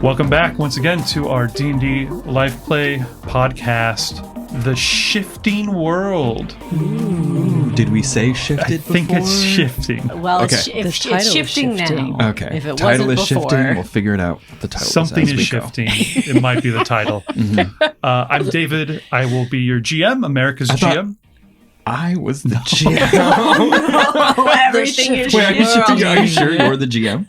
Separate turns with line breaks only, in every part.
Welcome back once again to our D&D Life Play podcast, The Shifting World.
Ooh. Did we say shifted before?
I think it's shifting.
Well,
okay.
it's shifting now.
Okay.
If it
title
wasn't
is
before.
shifting. We'll figure it out. The title
Something is
shifting.
It might be the title. I'm David. I will be your GM, America's GM.
I was the GM.
Everything is
Wait, are you shifting? Are you sure
shifting.
you're the GM?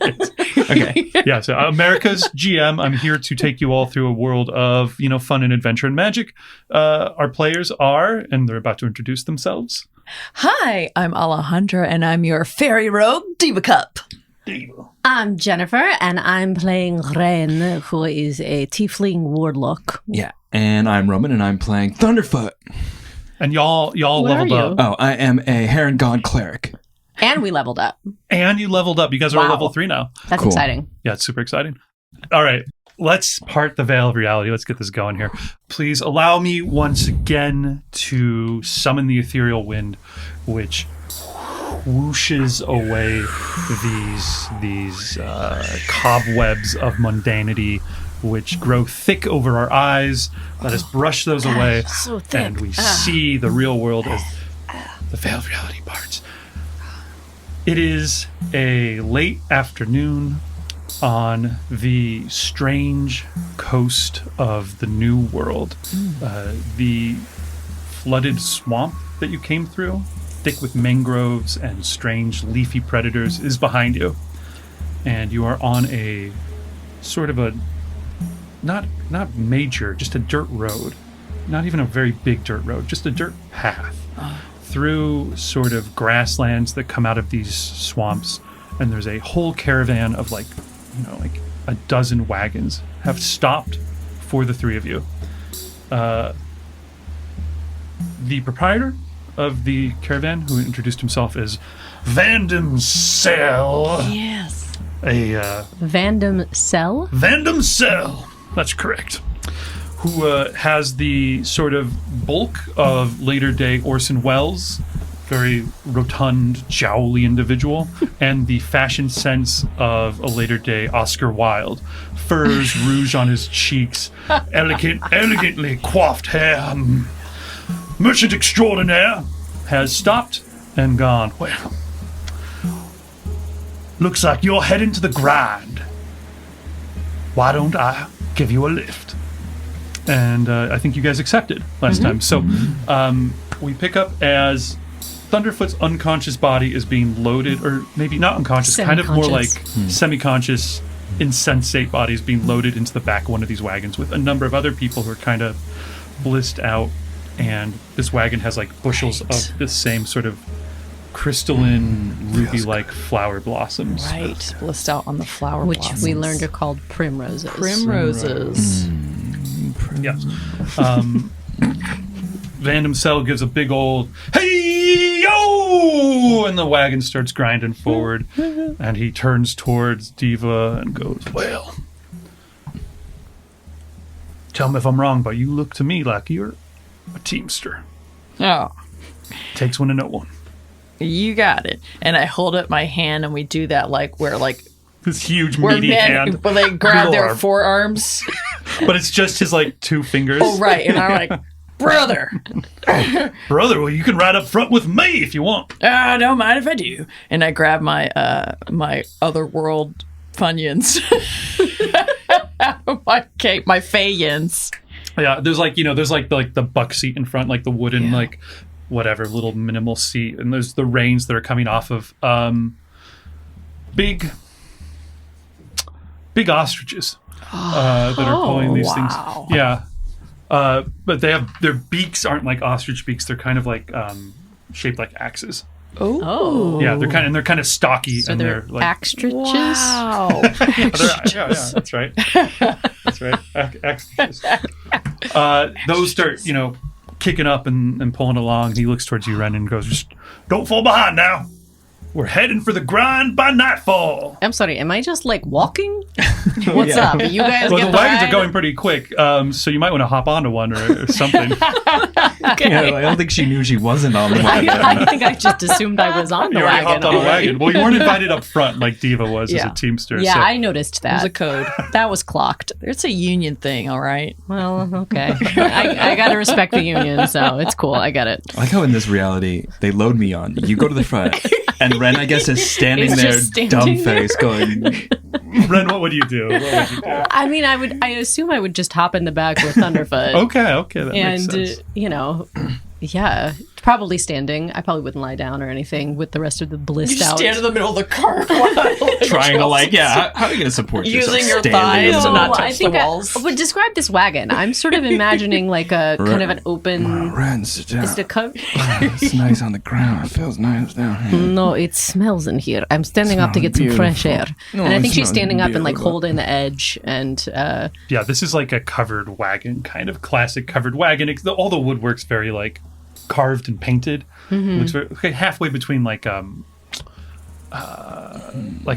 Okay.
Yeah, so America's GM. I'm here to take you all through a world of, fun and adventure and magic. Our players are, and they're about to introduce themselves.
Hi, I'm Alejandra, and I'm your fairy rogue, Buttercup.
I'm Jennifer, and I'm playing Ren, who is a tiefling warlock.
Yeah. And I'm Roman, and I'm playing Thunderfoot.
And y'all
What
leveled
are you?
up.
Oh, I am a Heron God cleric.
And we leveled up.
And you leveled up. You guys are
Wow.
level 3 now.
That's
Cool.
exciting.
Yeah, it's super exciting. All right, let's part the veil of reality. Let's get this going here. Please allow me once again to summon the ethereal wind, which whooshes away these cobwebs of mundanity, which grow thick over our eyes. Let us brush those away,
So thick.
and we see the real world as the veil of reality parts. It is a late afternoon on the strange coast of the New World. The flooded swamp that you came through, thick with mangroves and strange leafy predators, is behind you. And you are on a sort of a not major, just a dirt road. Not even a very big dirt road, just a dirt path through sort of grasslands that come out of these swamps. And there's a whole caravan of like a dozen wagons have stopped for the three of you. The proprietor of the caravan, who introduced himself as Vandam Cell.
Yes.
Vandam Cell. That's correct. Who has the sort of bulk of later day Orson Welles, very rotund, jowly individual, and the fashion sense of a later day Oscar Wilde. Furs, rouge on his cheeks, elegantly coiffed hair. Merchant extraordinaire has stopped and gone, well, looks like you're heading to the grind. Why don't I give you a lift? And I think you guys accepted last time. So we pick up as Thunderfoot's unconscious body is being loaded, or maybe not unconscious, kind of more like semi-conscious, insensate bodies being loaded into the back of one of these wagons with a number of other people who are kind of blissed out. And this wagon has like bushels of this same sort of crystalline, ruby-like flower blossoms.
Right, blissed out on the flower
Which
blossoms.
we learned are called primroses.
Primroses.
Yes. Vandam Cell gives a big old hey yo, and the wagon starts grinding forward, and he turns towards Deeva and goes, well, tell me if I'm wrong, but you look to me like you're a teamster.
Oh,
Takes one to know one.
you got it. And I hold up my hand, and we do that where
This huge
where
meaty
men
hand.
when they grab their
Arm.
forearms.
But it's just his like two fingers.
Oh, right. And I'm like, brother.
Brother, well, you can ride up front with me if you want.
Don't mind if I do. And I grab my my otherworld funyuns. my Fayans.
Yeah, there's the buck seat in front, like the wooden whatever little minimal seat, and there's the reins that are coming off of big ostriches that are pulling these things. Yeah, but their beaks aren't like ostrich beaks; they're kind of like shaped like axes.
Oh.
Yeah, they're kind of stocky,
So
and
they're
they're like
Axe-triches?
Wow.
yeah, that's right. That's right. Axe-triches. Those start, kicking up and pulling along. He looks towards you, Ren, and goes, just don't fall behind now. We're heading for the grind by nightfall.
I'm sorry, am I just like walking? What's up? You guys
Well,
get
the
the
wagons
ride?
are going pretty quick, so you might want to hop onto one or something.
Yeah, I don't think she knew she wasn't on the wagon.
I think I just assumed I was on the
You already
wagon.
hopped on a
already.
wagon. Well, you weren't invited up front like Deeva was as a teamster.
Yeah,
so.
I noticed
There's
that.
a code.
That was clocked.
It's a union thing, all right?
Well, okay. I got to respect the union, so it's cool. I get it.
I like how in this reality, they load me on. You go to the front. And Ren, I guess, is standing
He's
there,
just standing
dumb-faced, going...
Ren, what would you do?
I mean, I assume I would just hop in the back with Thunderfoot.
Okay, that makes
And,
sense.
Yeah, probably standing. I probably wouldn't lie down or anything with the rest of the blissed
You
out.
stand in the middle of the car.
Trying to, like, how are you going to support yourself?
Using your
standing
thighs
in
to
the-
not
I
touch the
think
walls.
I would describe this wagon. I'm sort of imagining like a kind of an open.
Ren, sit down.
Is the co-
It's nice on the ground. It feels nice down here.
No, it smells in here. I'm standing up to get some fresh air.
No,
And I
it
think she's
smells
standing up and like
beautiful.
holding the edge and
Yeah, this is like a covered wagon, kind of classic covered wagon. All the woodwork's very like carved and painted. Looks very halfway between like a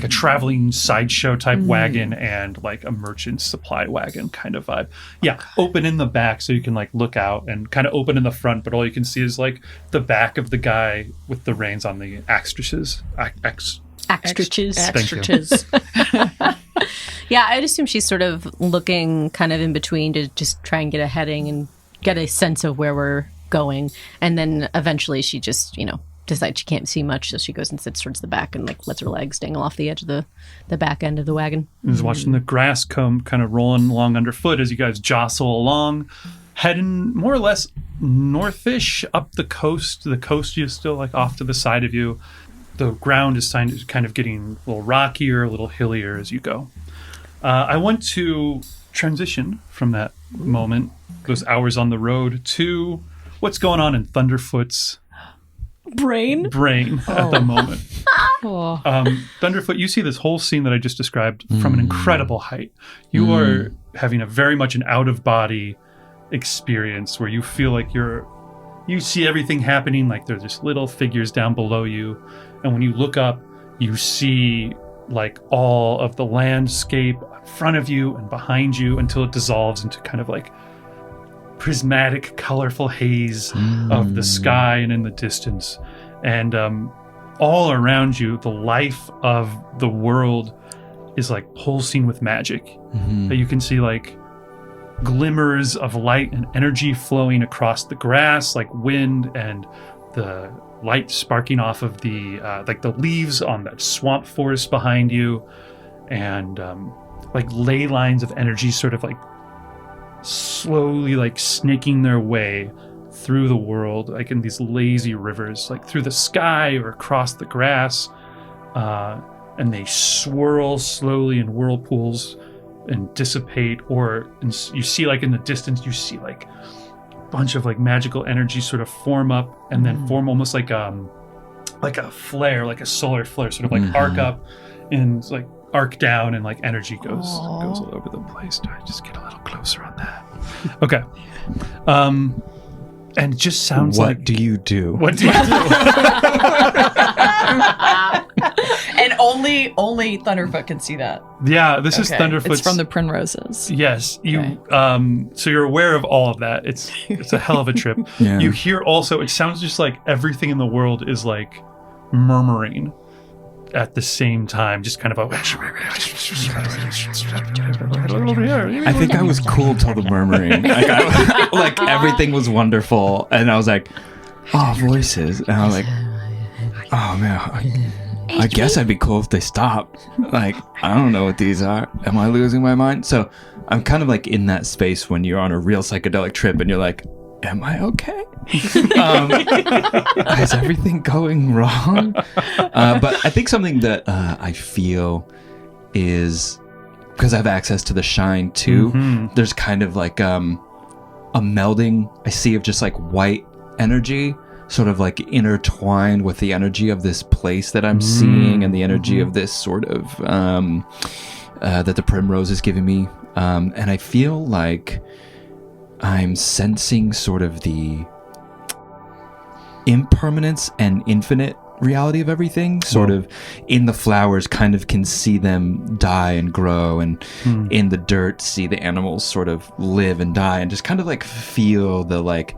traveling sideshow type wagon and like a merchant supply wagon kind of vibe. Yeah, open in the back so you can like look out, and kind of open in the front, but all you can see is like the back of the guy with the reins on the axe-triches.
Axe-triches.
Axe-triches.
Yeah, I'd assume she's sort of looking kind of in between to just try and get a heading and get a sense of where we're going. And then eventually she just, decides she can't see much, so she goes and sits towards the back and like lets her legs dangle off the edge of the back end of the wagon.
Just watching the grass come kind of rolling along underfoot as you guys jostle along, heading more or less northish up the coast. The coast is still like off to the side of you. The ground is kind of getting a little rockier, a little hillier as you go. I want to transition from that moment, those hours on the road, to what's going on in Thunderfoot's
Brain?
brain at the moment.
Oh.
Thunderfoot, you see this whole scene that I just described from an incredible height. You are having a very much an out-of-body experience where you feel like you see everything happening, like there's just little figures down below you. And when you look up, you see like all of the landscape in front of you and behind you until it dissolves into kind of like prismatic, colorful haze of the sky and in the distance. And all around you, the life of the world is like pulsing with magic. That you can see like glimmers of light and energy flowing across the grass, like wind and the light sparking off of the like the leaves on that swamp forest behind you, and like ley lines of energy sort of like slowly like snaking their way through the world, like in these lazy rivers, like through the sky or across the grass, and they swirl slowly in whirlpools and dissipate, you see like in the distance, you see like a bunch of like magical energy sort of form up and then form almost like a flare, like a solar flare, sort of like arc up and like arc down, and like energy goes all over the place. Do I just get a little closer on that? Okay. And it just sounds like...
What do you do?
What do you do?
And only Thunderfoot can see that.
Yeah, this is
Okay.
Thunderfoot's...
It's from the Primroses.
Yes, you.
Okay.
So you're aware of all of that. It's a hell of a trip.
Yeah.
You hear also. It sounds just like everything in the world is like murmuring at the same time, just kind of a.
I think I was cool till the murmuring. Like everything was wonderful, and I was like, "Oh, voices!" And I was like, "Oh man, I guess I'd be cool if they stopped." Like, I don't know what these are. Am I losing my mind? So I'm kind of like in that space when you're on a real psychedelic trip, and you're like, "Am I okay? Is everything going wrong?" But I think something that I feel is, because I have access to the shine too, there's kind of like a melding I see of just like white energy sort of like intertwined with the energy of this place that I'm seeing, and the energy of this sort of that the Primrose is giving me, and I feel like I'm sensing sort of the impermanence and infinite reality of everything, sort of in the flowers, kind of can see them die and grow, and in the dirt see the animals sort of live and die, and just kind of like feel the like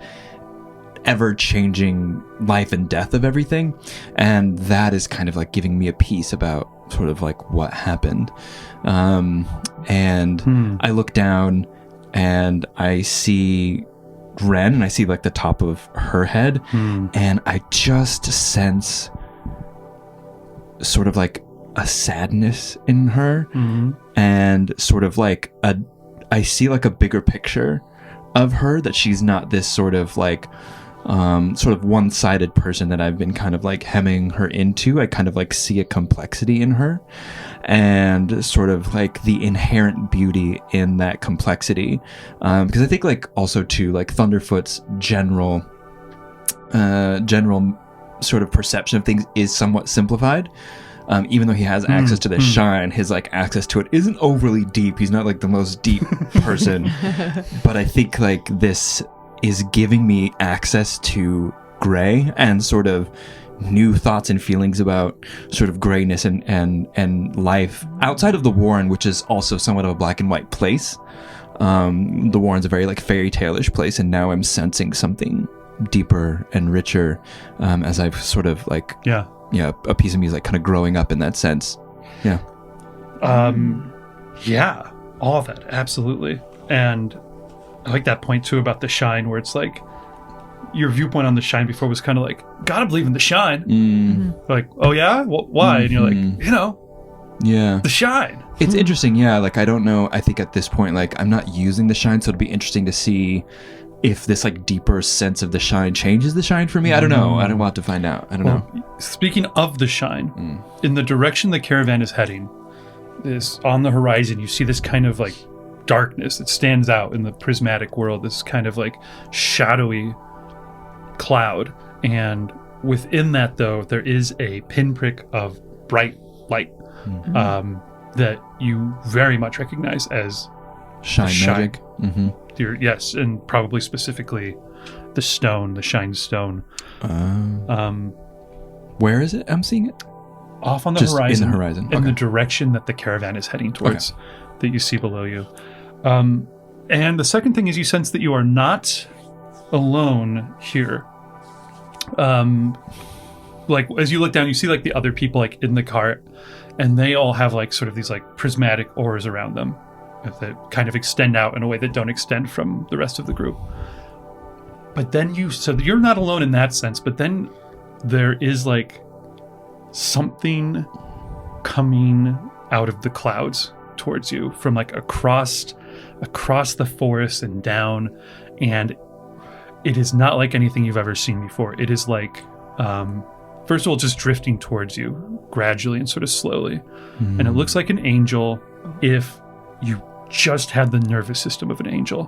ever-changing life and death of everything. And that is kind of like giving me a piece about sort of like what happened. And I look down and I see Ren, and I see like the top of her head, and I just sense sort of like a sadness in her, and sort of like I see like a bigger picture of her, that she's not this sort of like sort of one-sided person that I've been kind of like hemming her into. I kind of like see a complexity in her, and sort of like the inherent beauty in that complexity. Because I think like also too, like Thunderfoot's general sort of perception of things is somewhat simplified. Even though he has access to the shine, his like access to it isn't overly deep. He's not like the most deep person, but I think like this is giving me access to gray and sort of new thoughts and feelings about sort of grayness and life outside of the Warren, which is also somewhat of a black and white place. The Warren's a very like fairy tale-ish place, and now I'm sensing something deeper and richer as I've sort of like a piece of me is like kind of growing up in that sense. Yeah,
all of that, absolutely. And I like that point too about the shine, where it's like your viewpoint on the shine before was kind of like, gotta believe in the shine. Like, oh yeah, why? And you're like, the shine.
It's interesting, like I don't know, I think at this point like I'm not using the shine, so it'd be interesting to see if this like deeper sense of the shine changes the shine for me. I don't know. I don't want to find out. I don't know.
Speaking of the shine, in the direction the caravan is heading, is on the horizon, you see this kind of like darkness that stands out in the prismatic world, this kind of like shadowy cloud. And within that, though, there is a pinprick of bright light that you very much recognize as
shine magic.
Yes, and probably specifically the stone, the shine stone.
Where is it? I'm seeing it
off on the
just
horizon.
In the horizon,
in the direction that the caravan is heading towards, that you see below you. And the second thing is you sense that you are not alone here. Like as you look down, you see like the other people like in the cart, and they all have like sort of these like prismatic auras around them that kind of extend out in a way that don't extend from the rest of the group. But then so you're not alone in that sense, but then there is like something coming out of the clouds towards you from like across the forest and down, and it is not like anything you've ever seen before. It is like first of all just drifting towards you gradually and sort of slowly, and it looks like an angel if you just had the nervous system of an angel,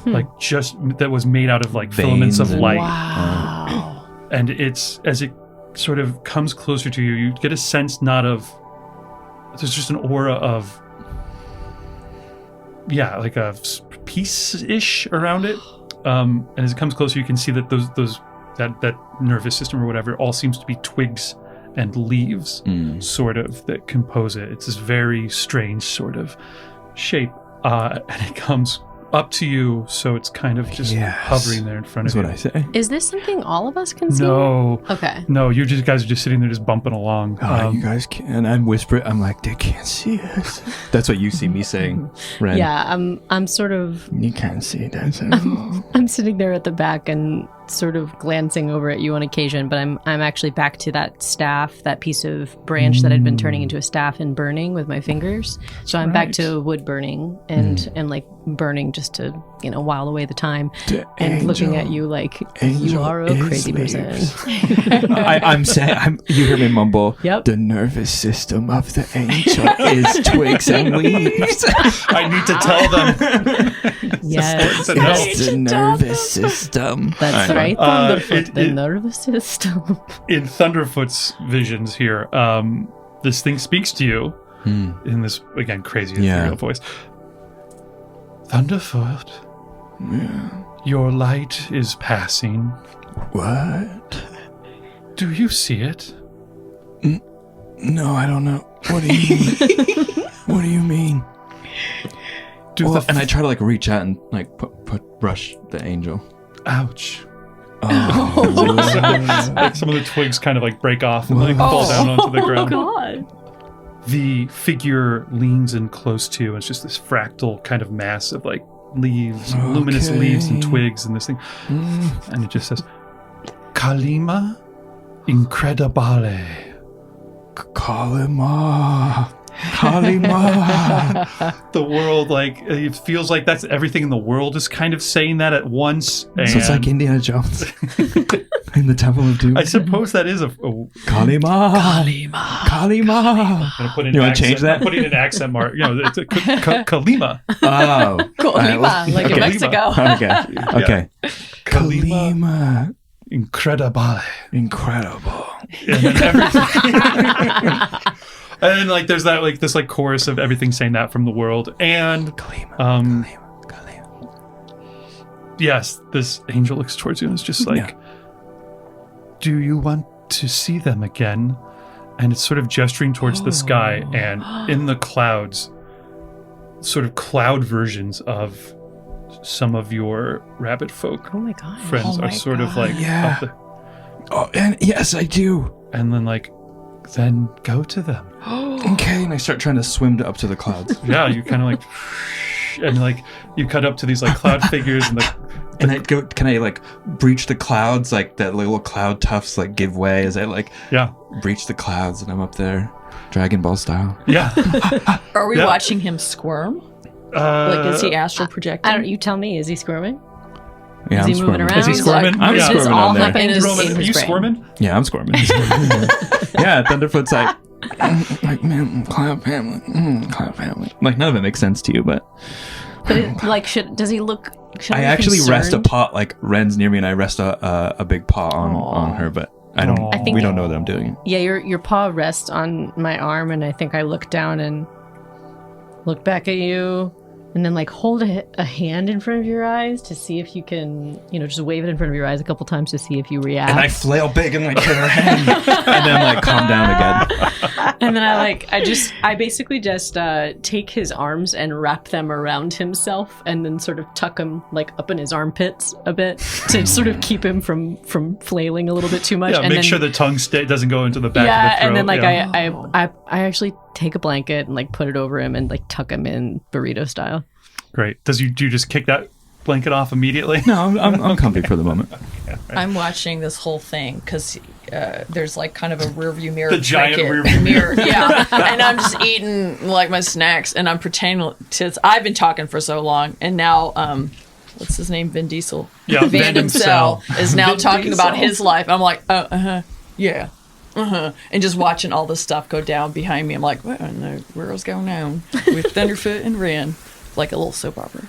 like just that was made out of like
veins
filaments of light.
Wow.
And it's as it sort of comes closer to you, you get a sense there's just an aura of like a peace-ish around it. And as it comes closer, you can see that that nervous system or whatever all seems to be twigs and leaves sort of that compose it. It's this very strange sort of shape, and it comes up to you, so it's kind of just hovering there in front of you.
That's what I say.
Is this something all of us can see?
No.
Okay.
No, you guys are just sitting there just bumping along.
You guys can, and I'm whispering, I'm like, they can't see us. That's what you see me saying, Ren.
Yeah, I'm sort of...
You can't see that.
I'm sitting there at the back and sort of glancing over at you on occasion, but I'm actually back to that staff, that piece of branch that I'd been turning into a staff and burning with my fingers. So I'm back to wood burning and like burning just to, while away the time. And looking at you like you are a crazy person.
I'm saying, you hear me mumble,
Yep.
The nervous system of the angel is twigs and leaves.
I need to tell them.
Yes.
It's the nervous system.
That's right, Thunderfoot, the nervous system.
In Thunderfoot's visions here, this thing speaks to you in this, again, crazy ethereal voice. Thunderfoot, your light is passing.
What?
Do you see it?
No, I don't know. What do you mean? What do you mean? And I try to like reach out and like brush the angel.
Ouch.
Oh.
Like some of the twigs kind of like break off and like fall down onto the ground.
God.
The figure leans in close to you, and it's just this fractal kind of mass of like leaves, luminous leaves and twigs and this thing. And it just says, Kalima incredibile.
Kalima.
The world, like, it feels like that's everything in the world is kind of saying that at once. And
So it's like Indiana Jones in the Temple of Doom.
I suppose that is a
Kalima.
I'm gonna put in
You want
accent,
to change that?
I'm putting an accent mark. It's a Kalima.
Oh.
Colima, like in
Kalima.
Mexico.
Okay.
Kalima incredibile.
Incredible.
And then everything. And then like there's that like this like chorus of everything saying that from the world. And
Kalima.
yes, this angel looks towards you and is just like, do you want to see them again? And it's sort of gesturing towards the sky, and in the clouds, sort of cloud versions of some of your rabbit folk
Oh my god.
friends are sort of like
Yeah.
up there.
Oh, and yes, I do.
And then like, then go to them.
Okay, and I start trying to swim up to the clouds.
Yeah, you kind of like, and like you cut up to these like cloud figures, and
And I go, can I like breach the clouds? Like that little cloud tufts like give way as I like
yeah,
breach the clouds and I'm up there, Dragon Ball style.
yeah.
Are we
Yeah.
watching him squirm? Like, is he astral projecting?
I don't. You tell me. Is he squirming?
Yeah,
Is he moving around?
Is he squirming?
I'm
Yeah.
squirming
all
on there.
happening just
Roman,
in
are
his
you
brain.
squirming?
Yeah, I'm squirming. Yeah, Thunderfoot's like man, cloud family, cloud family. Like none of it makes sense to you, but
But it, like, does he look? Should
I
be
actually rest a
concerned?
paw. Like Ren's near me, and I rest a big paw on her, but I don't.
I think-
we don't know that I'm doing it.
Yeah, your paw rests on my arm, and I think I look down and look back at you, and then like hold a hand in front of your eyes to see if you can, just wave it in front of your eyes a couple times to see if you react.
And I flail big and like hit her hand, and then like calm down again.
And then I basically just take his arms and wrap them around himself, and then sort of tuck him like up in his armpits a bit to sort of keep him from flailing a little bit too much.
Yeah,
and
make
then,
sure the tongue doesn't go into the back
yeah,
of the throat.
and then like
yeah.
I actually take a blanket and like put it over him and like tuck him in burrito style.
Great. Do you just kick that blanket off immediately?
No, I'm comfy for the moment.
I'm watching this whole thing because there's like kind of a rearview mirror.
The giant
trinket
rearview
mirror. Yeah. And I'm just eating like my snacks and I'm pretending to. I've been talking for so long and now, what's his name? Vin Diesel.
Yeah,
Van
Van
Diesel is now
Vin
talking about
Diesel.
his life. I'm like, yeah. And just watching all this stuff go down behind me. I'm like, what in the world's going on with Thunderfoot and Ren? Like a little soap opera.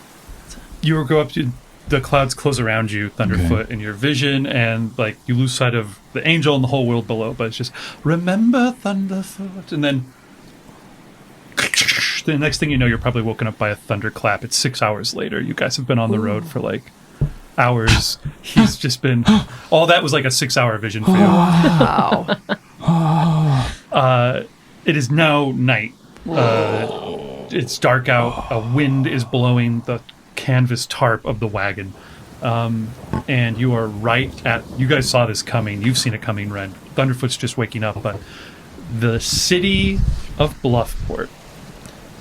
You go up to the clouds close around you, Thunderfoot, in your vision, and like you lose sight of the angel and the whole world below. But it's just remember Thunderfoot, and then the next thing you know, you're probably woken up by a thunderclap. It's 6 hours later. You guys have been on the road for like hours. He's just been. All that was like a 6-hour vision for you.
Wow.
It is now night. It's dark out. A wind is blowing the canvas tarp of the wagon. And you are right at... You guys saw this coming. You've seen it coming, Ren. Thunderfoot's just waking up. But the city of Bluffport,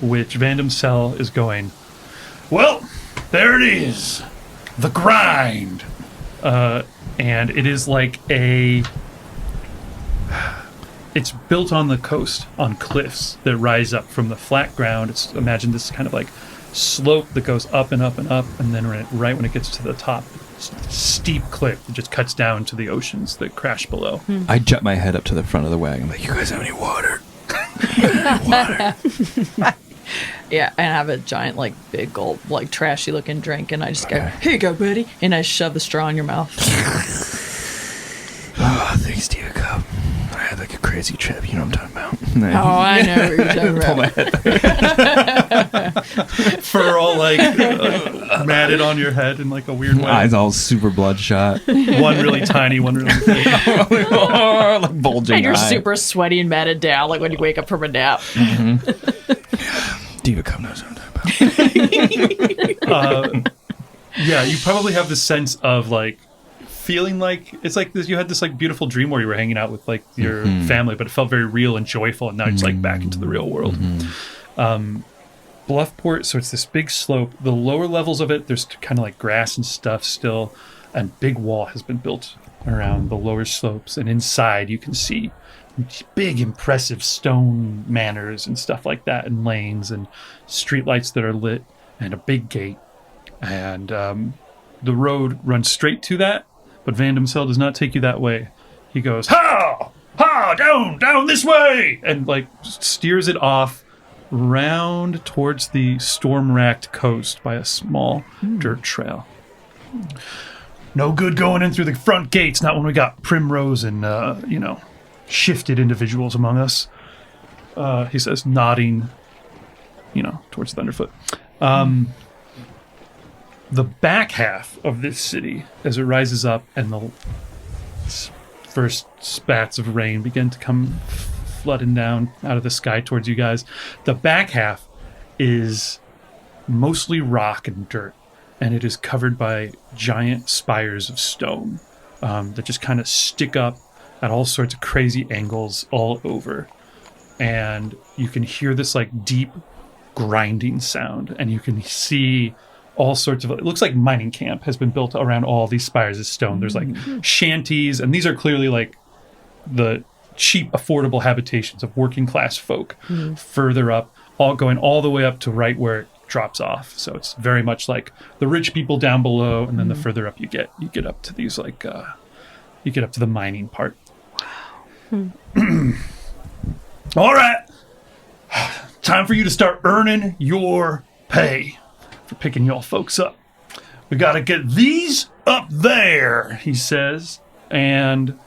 which Vandam Cell is going, well, there it is. The grind. And it is like a... It's built on the coast, on cliffs that rise up from the flat ground. Imagine this kind of like slope that goes up and up and up, and then right when it gets to the top, steep cliff that just cuts down to the oceans that crash below.
I jut my head up to the front of the wagon. Like, you guys have any water?
Yeah, and I have a giant, like, big gulp, like, trashy-looking drink, and I just go, here you go, buddy, and I shove the straw in your mouth.
Oh, thanks, Deeva. I had like a crazy crazy trip. You know what I'm talking about.
Oh, I know what you're talking
Pull my
about.
head.
Fur all like matted on your head in like a weird way.
Eyes all super bloodshot.
One really tiny, one really big.
Like bulging
And you're
eye.
super sweaty and matted down, like when you wake up from a nap.
Deeva Cup knows what I'm talking about.
Yeah, you probably have the sense of like feeling like it's like this, you had this like beautiful dream where you were hanging out with like your family, but it felt very real and joyful, and now it's like back into the real world. Bluffport, so it's this big slope. The lower levels of it, there's kind of like grass and stuff still, and big wall has been built around the lower slopes, and inside you can see big impressive stone manors and stuff like that, and lanes and streetlights that are lit, and a big gate. And the road runs straight to that, but Van Damsel does not take you that way. He goes, ha! Ha! Down this way! And like steers it off round towards the storm-racked coast by a small dirt trail. No good going in through the front gates, not when we got Primrose and, shifted individuals among us. He says, nodding, towards Thunderfoot. The back half of this city, as it rises up and the first spats of rain begin to come flooding down out of the sky towards you guys, the back half is mostly rock and dirt, and it is covered by giant spires of stone that just kind of stick up at all sorts of crazy angles all over. And you can hear this like deep grinding sound, and you can see all sorts of, it looks like mining camp has been built around all these spires of stone. There's like shanties, and these are clearly like the cheap, affordable habitations of working class folk further up, all going all the way up to right where it drops off. So it's very much like the rich people down below, and then the further up you get up to these like you get up to the mining part. All right, time for you to start earning your pay for picking y'all folks up. We gotta get these up there, he says, and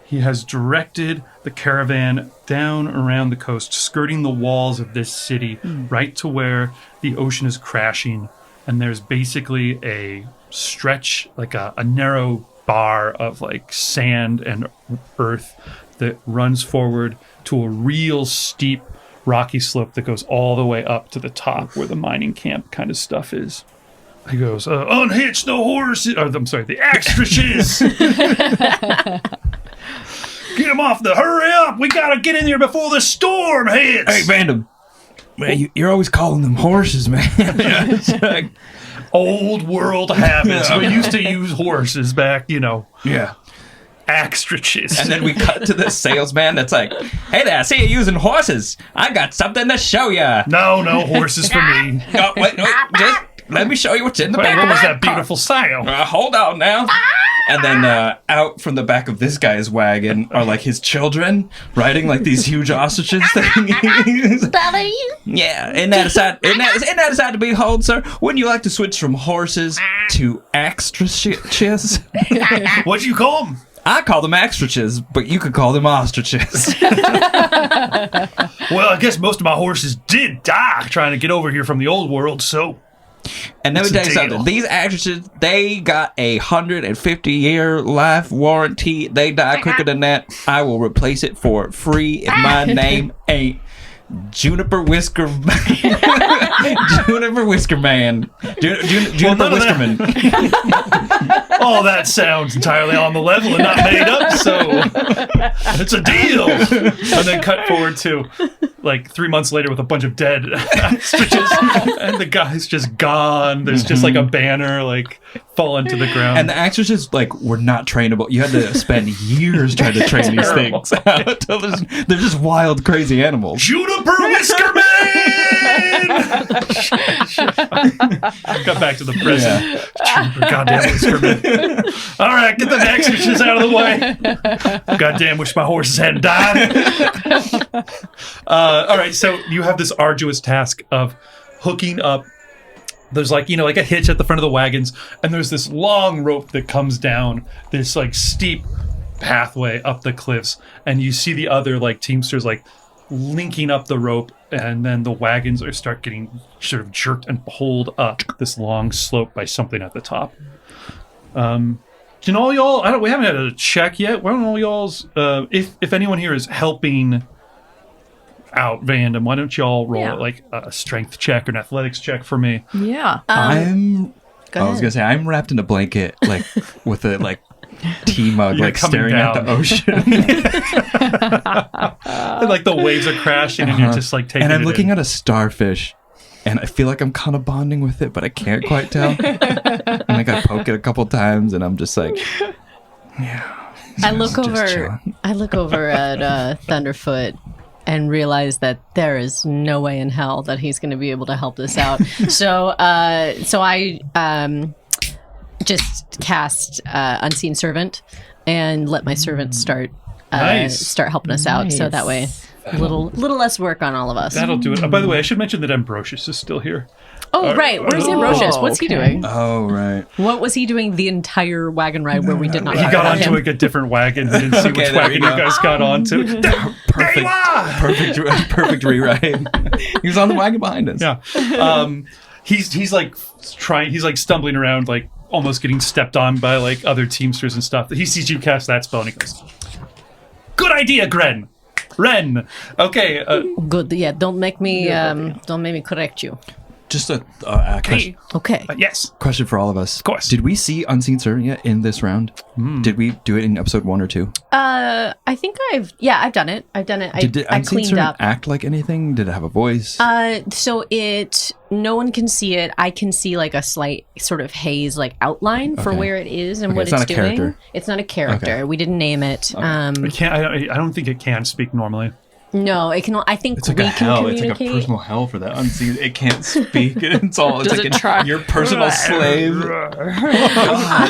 he has directed the caravan down around the coast, skirting the walls of this city, right to where the ocean is crashing, and there's basically a stretch, like a narrow bar of like sand and earth that runs forward to a real steep rocky slope that goes all the way up to the top where the mining camp kind of stuff is. He goes, unhitch the horses, the Axe-triches. Get them off hurry up. We got to get in there before the storm hits.
Hey, Vandam. Man, you're always calling them horses, man. It's like,
old world habits. We used to use horses back,
yeah.
Axe-triches.
And then we cut to this salesman that's like, hey there, I see you using horses. I got something to show you.
No horses for me.
Oh, wait, just let me show you what's in the back
What
of
was
my
that
car.
beautiful sow?
Hold on now. And then out from the back of this guy's wagon are like his children riding like these huge ostriches things. Yeah, isn't that a sight to behold, sir? Wouldn't you like to switch from horses to Axe-triches?
What'd you call them?
I call them Axe-triches, but you could call them ostriches.
Well, I guess most of my horses did die trying to get over here from the old world, so...
And let me tell you something. These Axe-triches, they got 150-year life warranty. They die quicker than that. I will replace it for free if my name ain't Juniper Whisker Juniper Whisker Man. Juniper Whiskerman.
All that sounds entirely on the level and not made up, so it's a deal. And then cut forward to like 3 months later with a bunch of dead stitches, and the guy's just gone. There's just like a banner like fallen to the ground.
And the Axe-triches like were not trainable. You had to spend years trying to train these things out. They're just wild, crazy animals.
Juniper Whisker Man! Got back to the present.
Yeah.
Juniper goddamn Whisker Man. All right, get the Axe-triches out of the way. Goddamn, wish my horses hadn't died. All right, so you have this arduous task of hooking up. There's like a hitch at the front of the wagons, and there's this long rope that comes down this like steep pathway up the cliffs, and you see the other like teamsters like linking up the rope, and then the wagons start getting sort of jerked and pulled up this long slope by something at the top. Can all y'all? We haven't had a check yet. Why don't all y'all's? If anyone here is helping out Vandam, why don't y'all roll like a strength check or an athletics check for me?
Yeah.
I was gonna say I'm wrapped in a blanket, like with a like tea mug,
You're
like
coming
staring
down.
at the ocean.
And, like the waves are crashing, and you're just like taking.
And I'm
it
looking
in.
at a starfish, and I feel like I'm kind of bonding with it, but I can't quite tell. And like I poke it a couple times, and I'm just like, yeah.
I look
just
over.
chilling.
I look over at Thunderfoot and realize that there is no way in hell that he's going to be able to help this out. So I just cast Unseen Servant and let my servant start helping us out. So that way, a little less work on all of us.
That'll do it. By the way, I should mention that Ambrosius is still here.
Oh, right. Where's Ambrosius? What's he doing?
Oh, right.
What was he doing the entire wagon ride where we did not
He got
ride
onto
him?
like a different wagon. He didn't see
Okay,
which
there
wagon
we
you
go.
guys got onto.
Perfect rewrite. He was on the wagon behind us.
Yeah. He's like trying. He's like stumbling around, like almost getting stepped on by like other teamsters and stuff. He sees you cast that spell, and he goes, "Good idea, Ren. Okay.
Good. Yeah. Don't make me correct you.
Just a question,
Okay.
Yes.
question for all of us. Of
course.
Did we see Unseen Servant yet in this round? Did we do it in episode 1 or 2?
I think I've done it.
Did
I
Unseen
cleaned
Servant
up.
act like anything? Did it have a voice?
So no one can see it. I can see like a slight sort of haze, like outline for
Okay.
where it is and
Okay,
what
it's
it's
not a
doing.
character.
It's not a character.
Okay.
We didn't name it.
I don't think it can speak normally.
No, it can. I think
It's like
we
a
can
hell. It's
communicate.
like a personal hell for that unseen. It can't speak. It's all. It's
Does
like
it try?
your personal slave.
I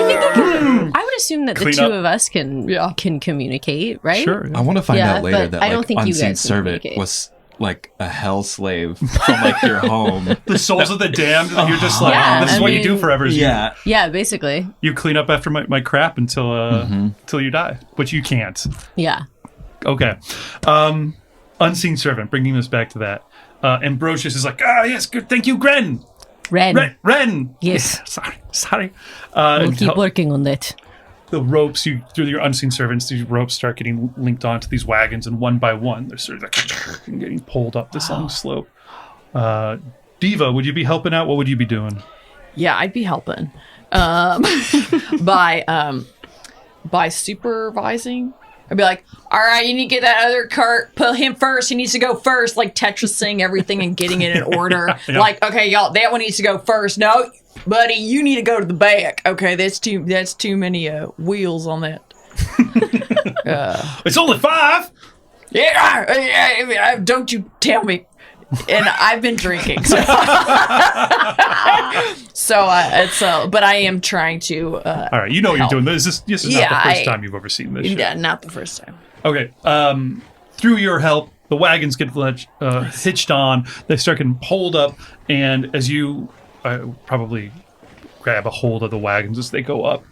think it can. I would assume that the
Clean
two
up.
of us can communicate, right?
Sure.
I want to find
Yeah,
out later
but
that
I don't
like
think you
Unseen
guys can
Servant
communicate.
was like a hell slave from like your home.
The souls of the damned. You're just like,
Yeah,
this is
I
what you
mean-
do forever. Is
Yeah.
Yeah, basically.
You clean up after my crap until you die, which you can't.
Yeah.
Okay. Unseen Servant, bringing us back to that. Ambrosius is like, yes, good, thank you, Ren. Ren.
Yes.
Yeah, sorry.
We'll
And
keep working on that.
the ropes, through your Unseen Servants, these ropes start getting linked onto these wagons, and one by one, they're sort of like getting pulled up this long slope. Deeva, would you be helping out? What would you be doing?
Yeah, I'd be helping. By supervising. I'd be like, all right, you need to get that other cart, put him first. He needs to go first, like Tetrising everything and getting it in order.
Yeah.
Like, okay, y'all, that one needs to go first. No, buddy, you need to go to the back. Okay, that's too many wheels on that.
It's only 5.
Yeah, don't you tell me. And I've been drinking, so but I am trying to.
All right, you know what you're doing. This is not
Yeah,
the first time you've ever seen this shit.
Yeah, not the first time.
Okay. Through your help, the wagons get hitched on. They start getting pulled up, and as you probably grab a hold of the wagons as they go up,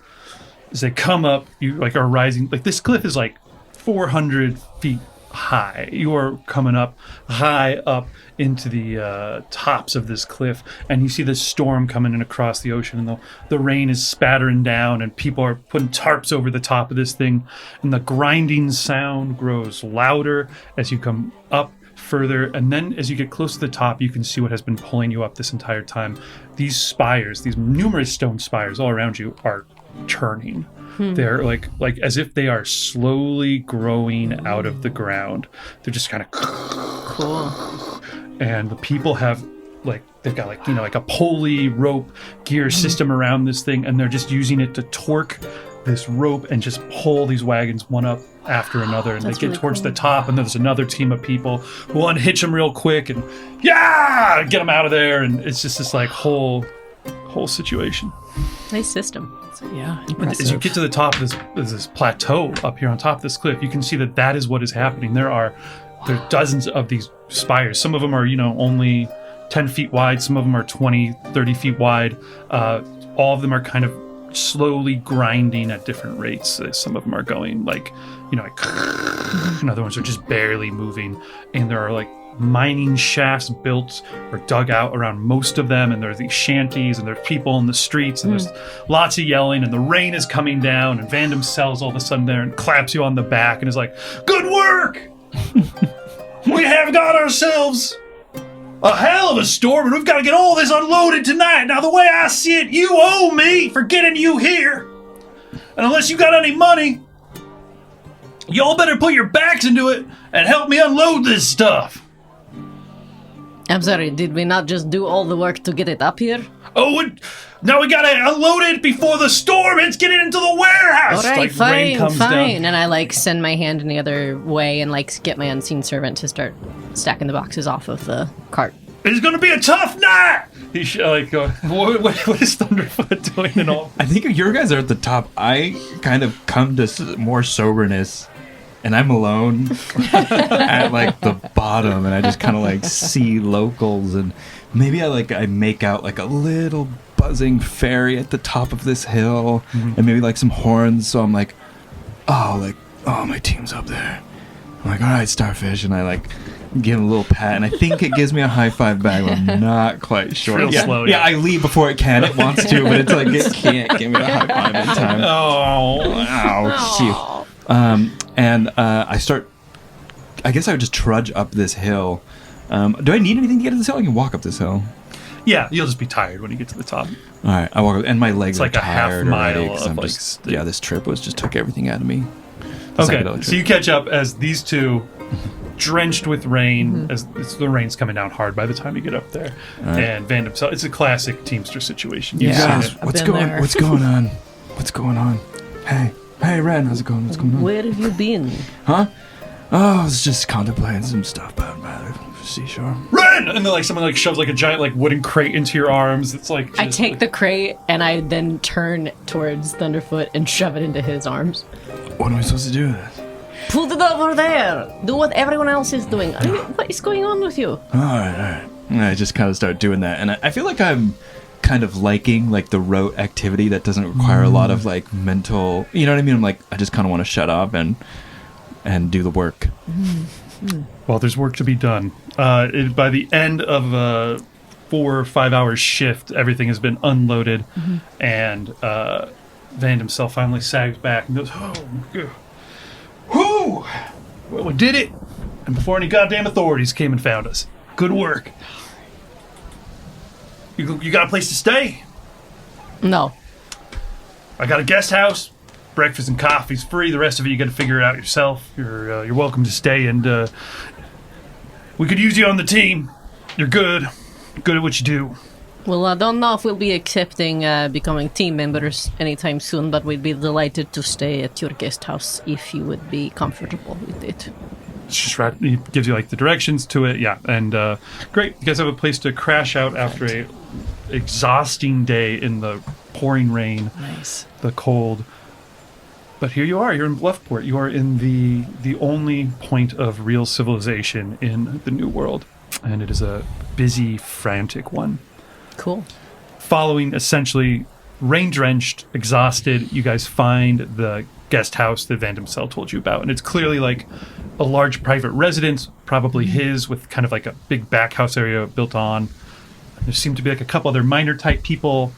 as they come up, you like are rising. Like this cliff is like 400 feet high. You are coming up high up into the tops of this cliff, and you see this storm coming in across the ocean, and the rain is spattering down, and people are putting tarps over the top of this thing, and the grinding sound grows louder as you come up further, and then as you get close to the top, you can see what has been pulling you up this entire time. These spires, these numerous stone spires all around you, are turning. They're like as if they are slowly growing out of the ground. They're just kind of
Cool.
and the people have they've got like a pulley rope gear system around this thing, and they're just using it to torque this rope and just pull these wagons one up after another, and they
That's
get
really
towards
cool.
the top, and there's another team of people who unhitch them real quick and get them out of there, and it's just this like whole situation.
Nice system.
Yeah,
As you
impressive.
get to the top of this plateau up here on top of this cliff, you can see that is what is happening. There are dozens of these spires. Some of them are, only 10 feet wide. Some of them are 20, 30 feet wide. All of them are kind of slowly grinding at different rates. Some of them are going like, and other ones are just barely moving. And there are like mining shafts built or dug out around most of them, and there are these shanties, and there's people in the streets, and there's lots of yelling, and the rain is coming down, and Vandam Sells all of a sudden there and claps you on the back and is like, "Good work! We have got ourselves a hell of a storm, and we've got to get all this unloaded tonight. Now, the way I see it, you owe me for getting you here. And unless you got any money, y'all better put your backs into it and help me unload this stuff."
I'm sorry, did we not just do all the work to get it up here?
Oh, now we gotta unload it before the storm hits getting into the warehouse.
All right,
Like, rain
fine,
comes
fine.
down.
And I like send my hand in the other way and like get my unseen servant to start stacking the boxes off of the cart.
It's gonna be a tough night. He's like, what is Thunderfoot doing and all?
I think your guys are at the top. I kind of come to more soberness, and I'm alone at like the bottom, and I just kind of like see locals, and maybe I make out like a little buzzing fairy at the top of this hill, and maybe like some horns. So I'm like, oh, my team's up there. I'm like, all right, Starfish, and I like give him a little pat, and I think it gives me a high five back. But I'm not quite sure.
Real slow,
yeah, I leave before it can. It wants to, but it's like it can't give me a high five in time.
Oh,
And I start. I guess I would just trudge up this hill. Do I need anything to get to this hill? I can walk up this hill.
yeah, you'll just be tired when you get to the top.
All right, I walk up, and my legs
It's like
are
a half
tired
mile
already. 'Cause
of,
I'm
like,
just, this trip just took everything out of me.
Okay,
Psychedelic
so you
trip.
catch up as these two, drenched with rain, as the rain's coming down hard by the time you get up there.
right.
And Vandam Sells, it's a classic Teamster situation. You've
You
seen
guys,
it.
what's
been
going?
there.
What's going on? What's going on? Hey, Ren, how's it going? What's going on?
Where have you been?
Huh? Oh, I was just contemplating some stuff by the seashore.
Ren! And then like someone like shoves like a giant like wooden crate into your arms. It's like
I
just,
take
like,
the crate and I then turn towards Thunderfoot and shove it into his arms.
What am I supposed to do with this?
Put it over there. Do what everyone else is doing. I mean, what is going on with you?
All right. And I just kind of start doing that, and I feel like I'm kind of liking like the rote activity that doesn't require a lot of like mental. You know what I mean? I'm like, I just kind of want to shut up and do the work.
Well, there's work to be done. By the end of a 4 or 5 hour shift, everything has been unloaded, and Van himself finally sags back and goes, "Oh, good. Whew! Well, we did it, and before any goddamn authorities came and found us. Good work. You got a place to stay?
No.
I got a guest house. Breakfast and coffee's free. The rest of it you got to figure it out yourself. You're welcome to stay, and we could use you on the team. You're good at what you do."
Well, I don't know if we'll be accepting becoming team members anytime soon, but we'd be delighted to stay at your guest house if you would be comfortable with it.
It's just right. He gives you like the directions to it. Yeah, and great. You guys have a place to crash out after a exhausting day in the pouring rain,
Nice.
the cold. But here you are. You're in Bluffport. You are in the only point of real civilization in the New World, and it is a busy, frantic one.
Cool.
Following essentially rain-drenched, exhausted, you guys find the guest house that Van Cell told you about, and it's clearly like a large private residence, probably his, with kind of like a big back house area built on. There seem to be like a couple other minor type people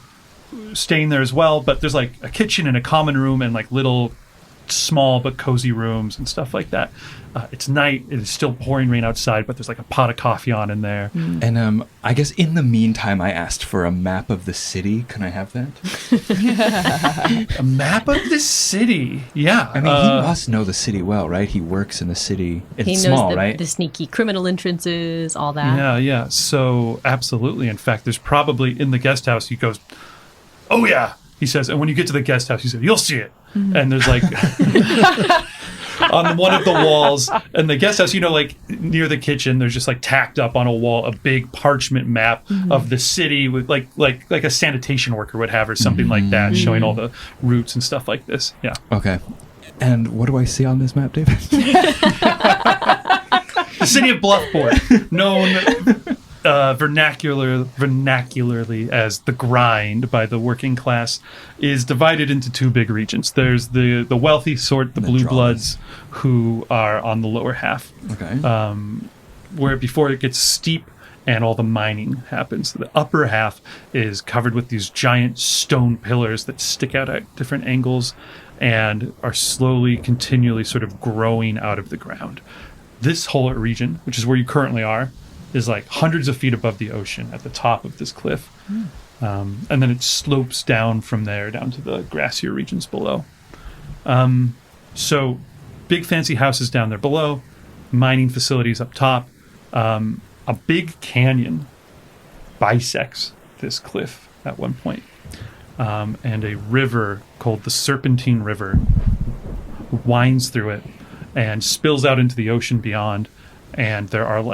staying there as well, but there's like a kitchen and a common room and like little small but cozy rooms and stuff like that. It's night. It is still pouring rain outside, but there's like a pot of coffee on in there.
And I guess in the meantime, I asked for a map of the city. Can I have that?
A map of the city. Yeah.
I mean, he must know the city well, right? He works in the city. It's
He knows
small, right?
the sneaky criminal entrances, all that.
Yeah. So absolutely. In fact, there's probably in the guest house, he goes, "Oh yeah," he says. And when you get to the guest house, he says, "You'll see it." And there's like on one of the walls and the guest house, like near the kitchen, there's just like tacked up on a wall a big parchment map of the city with like a sanitation worker would have or something like that, showing all the routes and stuff like this. Yeah.
Okay. And what do I see on this map, David?
The city of Bluffport, known vernacularly as the grind by the working class, is divided into two big regions. There's the wealthy sort, the blue bloods, who are on the lower half.
Okay.
Where before it gets steep and all the mining happens. The upper half is covered with these giant stone pillars that stick out at different angles and are slowly, continually sort of growing out of the ground. This whole region, which is where you currently are, is like hundreds of feet above the ocean at the top of this cliff. And then it slopes down from there down to the grassier regions below. So big fancy houses down there below, mining facilities up top. A big canyon bisects this cliff at one point. And a river called the Serpentine River winds through it and spills out into the ocean beyond. And there are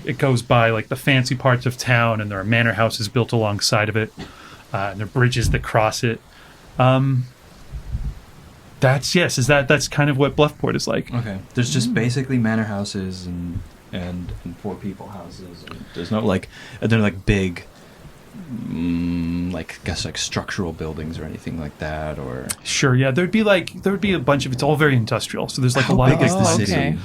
it goes by the fancy parts of town, and there are manor houses built alongside of it. And there are bridges that cross it. That's kind of what Bluffport is like.
Okay. There's just basically manor houses and poor people houses. And there's no they're big, structural buildings or anything like that, or
Sure, yeah. There would be a bunch of, it's all very industrial. So there's a
How
lot
big
of
is the city?
okay.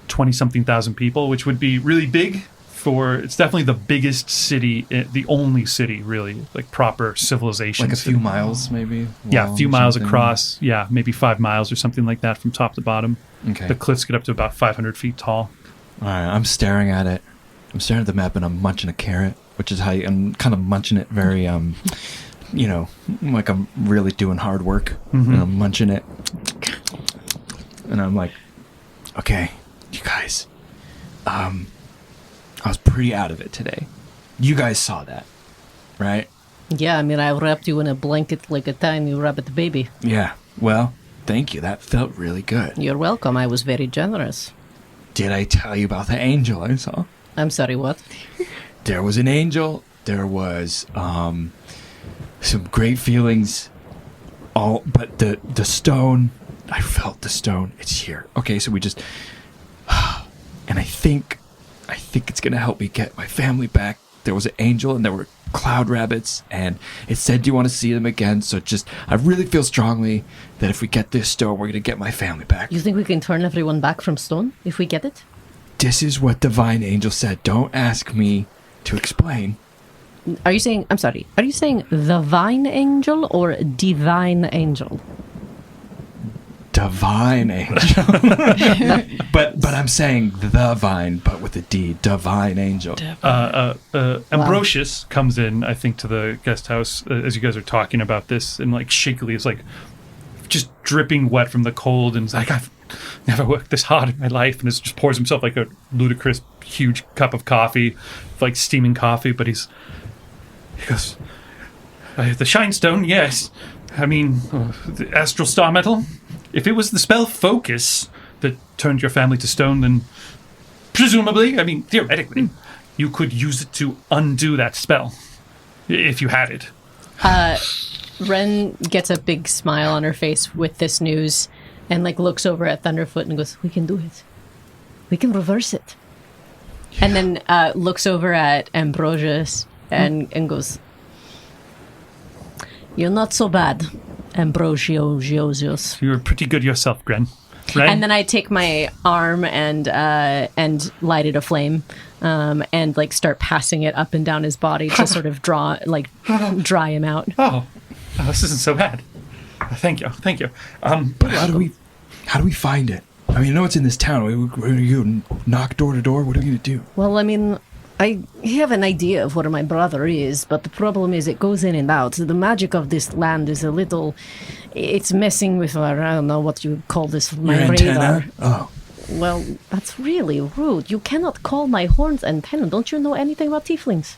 20-something thousand people, which would be really big it's definitely the biggest city, the only city really, proper civilization.
a few miles maybe.
Yeah, a few miles
something.
across. Yeah, maybe 5 miles or something like that from top to bottom.
Okay.
The cliffs get up to about 500 feet tall.
All right, I'm staring at it. I'm staring at the map, and I'm munching a carrot, which is how I'm kind of munching it very, like I'm really doing hard work, and I'm munching it. And I'm like, okay, you guys, I was pretty out of it today. You guys saw that, right?
Yeah, I mean, I wrapped you in a blanket like a tiny rabbit baby.
Yeah, well, thank you. That felt really good.
You're welcome. I was very generous.
Did I tell you about the angel I saw?
I'm sorry, what?
There was an angel. There was some great feelings. But the stone, I felt the stone. It's here. Okay, so we just, and I think it's gonna help me get my family back. There was an angel, and there were cloud rabbits, and it said, "Do you want to see them again?" So I really feel strongly that if we get this stone, we're gonna get my family back.
You think we can turn everyone back from stone if we get it?
This is what Divine Angel said. Don't ask me to explain.
Are you saying the Vine Angel or Divine Angel?
Divine Angel. but I'm saying the vine, but with a D. Divine Angel.
Ambrosius comes in, I think, to the guest house as you guys are talking about this, and shakily is just dripping wet from the cold, and he's like, I've never worked this hard in my life, and just pours himself a ludicrous huge cup of coffee, steaming coffee, but he goes, the Shinestone, yes. I mean, the astral star metal. If it was the spell Focus that turned your family to stone, then presumably, I mean, theoretically, you could use it to undo that spell, if you had it.
Ren gets a big smile on her face with this news and looks over at Thunderfoot and goes, we can do it. We can reverse it. Yeah. And then looks over at Ambrosius and goes, you're not so bad, Ambrosius.
You're pretty good yourself, Gren. Right?
And then I take my arm and light it aflame, and start passing it up and down his body to sort of dry him out.
Oh, this isn't so bad. Thank you.
But how do we find it? I mean, I know it's in this town. Are you knock door to door? What are we gonna do?
Well, I mean, I have an idea of where my brother is, but the problem is it goes in and out. The magic of this land is it's messing with our, I don't know what you call this, my
Your
radar.
antenna? Oh.
Well, that's really rude. You cannot call my horns antenna. Don't you know anything about tieflings?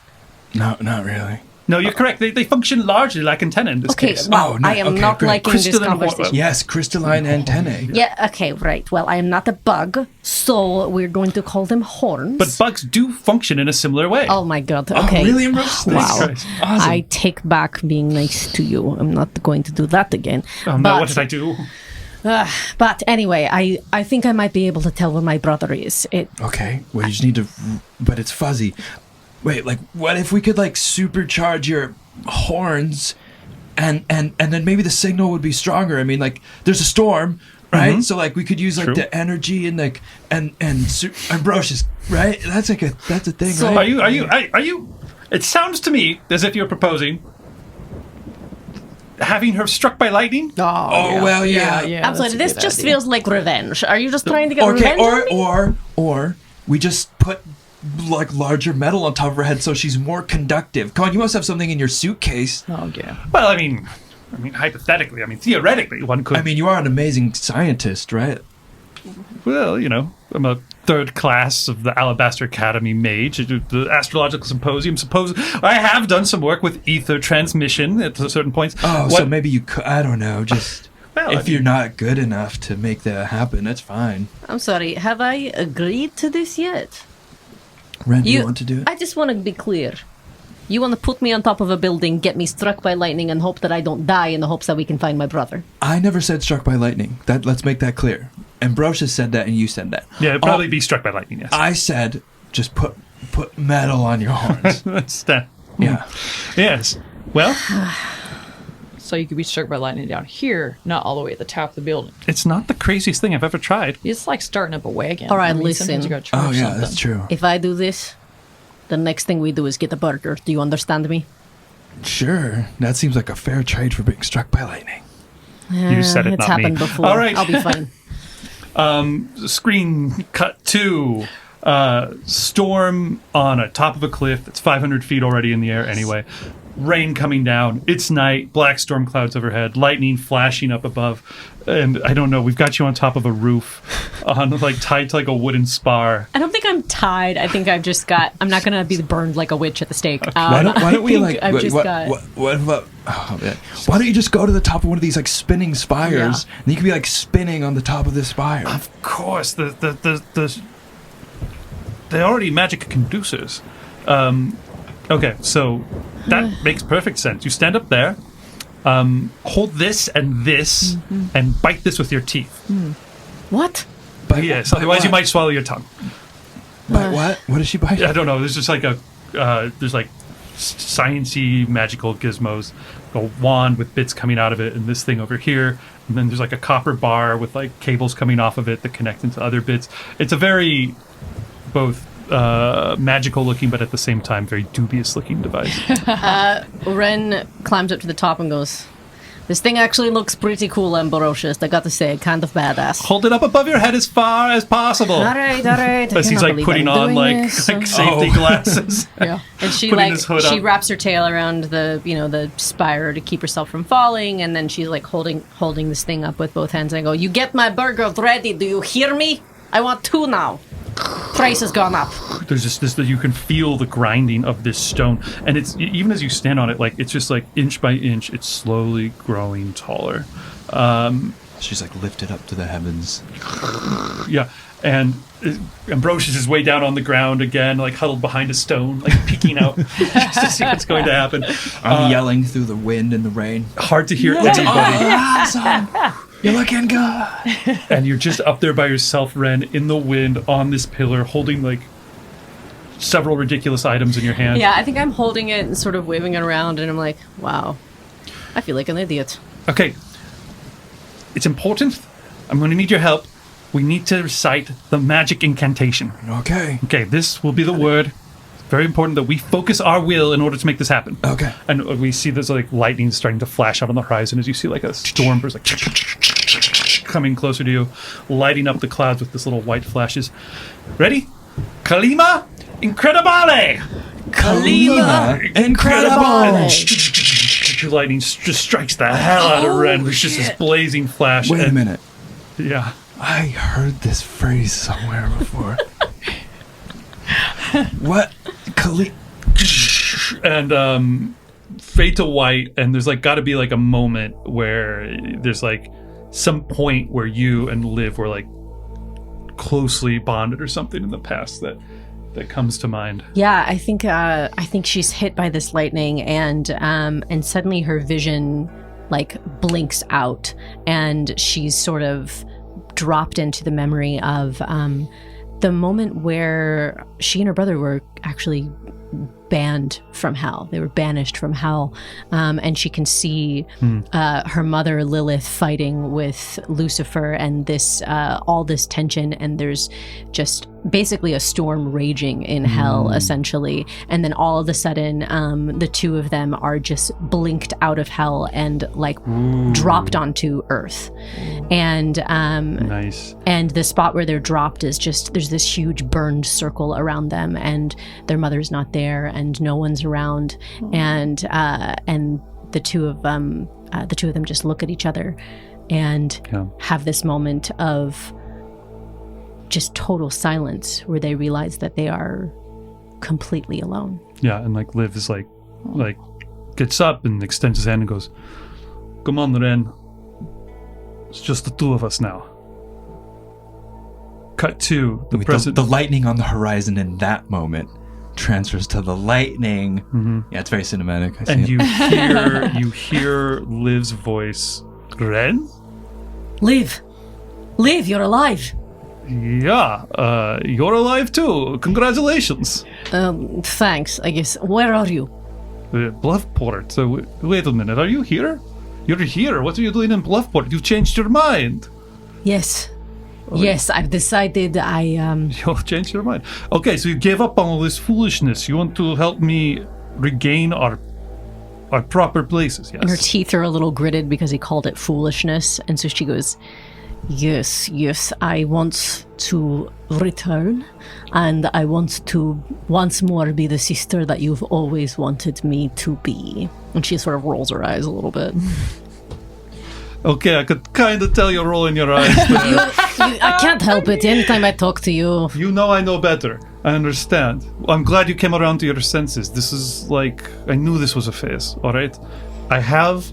No, not really.
No, you're correct. They function largely like antennae in this case.
Well, I am not
great.
liking this
Crystalline
conversation.
Yes, crystalline antennae.
Yeah, okay, right. Well, I am not a bug, so we're going to call them horns.
But bugs do function in a similar way.
Oh my god, okay.
Oh, really, Ambrose?
Wow.
Christ.
Awesome.
I take back being nice to you. I'm not going to do that again.
Oh, no, what did I do?
But anyway, I think I might be able to tell where my brother is.
Okay, well, you just need to... But it's fuzzy. Wait, like, what if we could, like, supercharge your horns and then maybe the signal would be stronger? I mean, like, there's a storm, right?
Mm-hmm.
So, like, we could use, like,
True.
the energy and, like, and Ambrosius, right? That's a thing,
So
right?
are you? It sounds to me as if you're proposing having her struck by lightning.
Oh, well, yeah.
Absolutely.
that's
This
a good
just
idea.
feels like revenge. Are you just trying to get
Okay,
revenge on me?
or we just put like larger metal on top of her head so she's more conductive. Come on, you must have something in your suitcase.
Oh, yeah.
Well, I mean, hypothetically, theoretically, one could.
I mean, you are an amazing scientist, right?
Well, I'm a third class of the Alabaster Academy mage, the Astrological Symposium. Suppose I have done some work with ether transmission at certain points.
Oh, so maybe you could, I don't know, just
Well,
if you're not good enough to make that happen, that's fine.
I'm sorry. Have I agreed to this yet?
Ren, do you want to do it?
I just want to be clear. You want to put me on top of a building, get me struck by lightning, and hope that I don't die in the hopes that we can find my brother.
I never said struck by lightning. Let's make that clear. Ambrosius said that and you said that.
Yeah, it'd probably be struck by lightning, yes.
I said just put metal on your horns.
That's that.
Yeah.
Yes. Well,
So you could be struck by lightning down here, not all the way at the top of the building.
it's not the craziest thing I've ever tried.
It's like starting up a wagon.
All right,
sometimes
listen.
You gotta try
Oh, yeah,
something.
that's true.
If I do this, the next thing we do is get a burger. Do you understand me?
Sure. That seems like a fair trade for being struck by lightning.
You said it,
It's
not me.
happened before.
All right.
I'll be fine.
Screen cut to storm on a top of a cliff that's 500 feet already in the air anyway. Rain coming down. It's night. Black storm clouds overhead. Lightning flashing up above. And I don't know. We've got you on top of a roof, tied to like a wooden spar.
I don't think I'm tied. I think I've just got. I'm not gonna be burned like a witch at the stake.
Why don't we
I think
like?
I've just
what,
got.
what about? Oh, man. Why don't you just go to the top of one of these like spinning spires, and you can be like spinning on the top of this spire?
Of course, they're already magic conducers. Okay, so that makes perfect sense. You stand up there, hold this and this, and bite this with your teeth.
What?
By-
Yes,
by
otherwise you
what?
might swallow your tongue.
By what? What does she bite?
I don't know. There's just like there's like science-y magical gizmos, a wand with bits coming out of it, and this thing over here, and then there's like a copper bar with like cables coming off of it that connect into other bits. It's a very both magical looking, but at the same time very dubious looking device.
Ren climbs up to the top and goes, "This thing actually looks pretty cool, Ambrosius. I got to say, kind of badass."
Hold it up above your head as far as possible.
All right.
As he's like putting on like safety glasses.
Yeah.
And she
putting his hood
she
up.
wraps her tail around the spire to keep herself from falling, and then she's like holding this thing up with both hands and I go, "You get my burger ready, do you hear me? I want 2 now. Price has gone up."
There's just this that you can feel the grinding of this stone, and it's even as you stand on it, like it's just like inch by inch, it's slowly growing taller.
She's like lifted up to the heavens.
Yeah, and Ambrosius is way down on the ground again, like huddled behind a stone, like peeking out just to see what's going to happen.
I'm yelling through the wind and the rain.
Hard to hear anybody,
Awesome! You're looking good.
and you're just up there by yourself, Ren, in the wind on this pillar, holding like several ridiculous items in your hand.
Yeah, I think I'm holding it and sort of waving it around, and I'm like, wow, I feel like an idiot.
Okay, it's important. I'm going to need your help. We need to recite the magic incantation.
Okay.
Okay, this will be the word. Very important that we focus our will in order to make this happen.
Okay.
And we see there's like lightning starting to flash out on the horizon as you see like a storm burst like coming closer to you, lighting up the clouds with this little white flashes. Ready? Kalima Incredibile!
Kalima
Incredible! Lightning just strikes the hell out of Ren. There's just this blazing flash.
Wait a minute.
Yeah.
I heard this phrase somewhere before. What?
And fade to white, and there's like got to be like a moment where there's like some point where you and Liv were like closely bonded or something in the past that comes to mind.
Yeah, I think she's hit by this lightning, and suddenly her vision like blinks out, and she's sort of dropped into the memory of the moment where she and her brother were actually banned from hell. They were banished from hell. And she can see her mother Lilith fighting with Lucifer, and this all this tension, and there's just basically a storm raging in hell, essentially. And then all of a sudden, the two of them are just blinked out of hell and like dropped onto earth. And
Nice.
and the spot where they're dropped is just, there's this huge burned circle around them, and their mother's not there, and no one's around, and the two of them just look at each other and have this moment of just total silence where they realize that they are completely alone.
Yeah, and like Liv is like gets up and extends his hand and goes, "Come on, Ren. It's just the two of us now." Cut to the present.
The lightning on the horizon in that moment transfers to the lightning. Yeah, it's very cinematic. I see
And
it.
you hear Liv's voice. Ren?
Liv, you're alive.
Yeah, you're alive too. Congratulations.
Thanks, I guess. Where are you?
Bluffport. Wait a minute. Are you here? You're here. What are you doing in Bluffport? You've changed your mind.
Yes. Yes, I've decided
You've changed your mind. Okay, so you gave up on all this foolishness. You want to help me regain our proper places, yes?
Her teeth are a little gritted because he called it foolishness. And so she goes, yes, I want to return, and I want to once more be the sister that you've always wanted me to be. And she sort of rolls her eyes a little bit.
Okay, I could kind of tell you're rolling your eyes there.
I can't help it. Anytime I talk to you.
You know I know better. I understand. I'm glad you came around to your senses. This is like, I knew this was a phase, alright? I have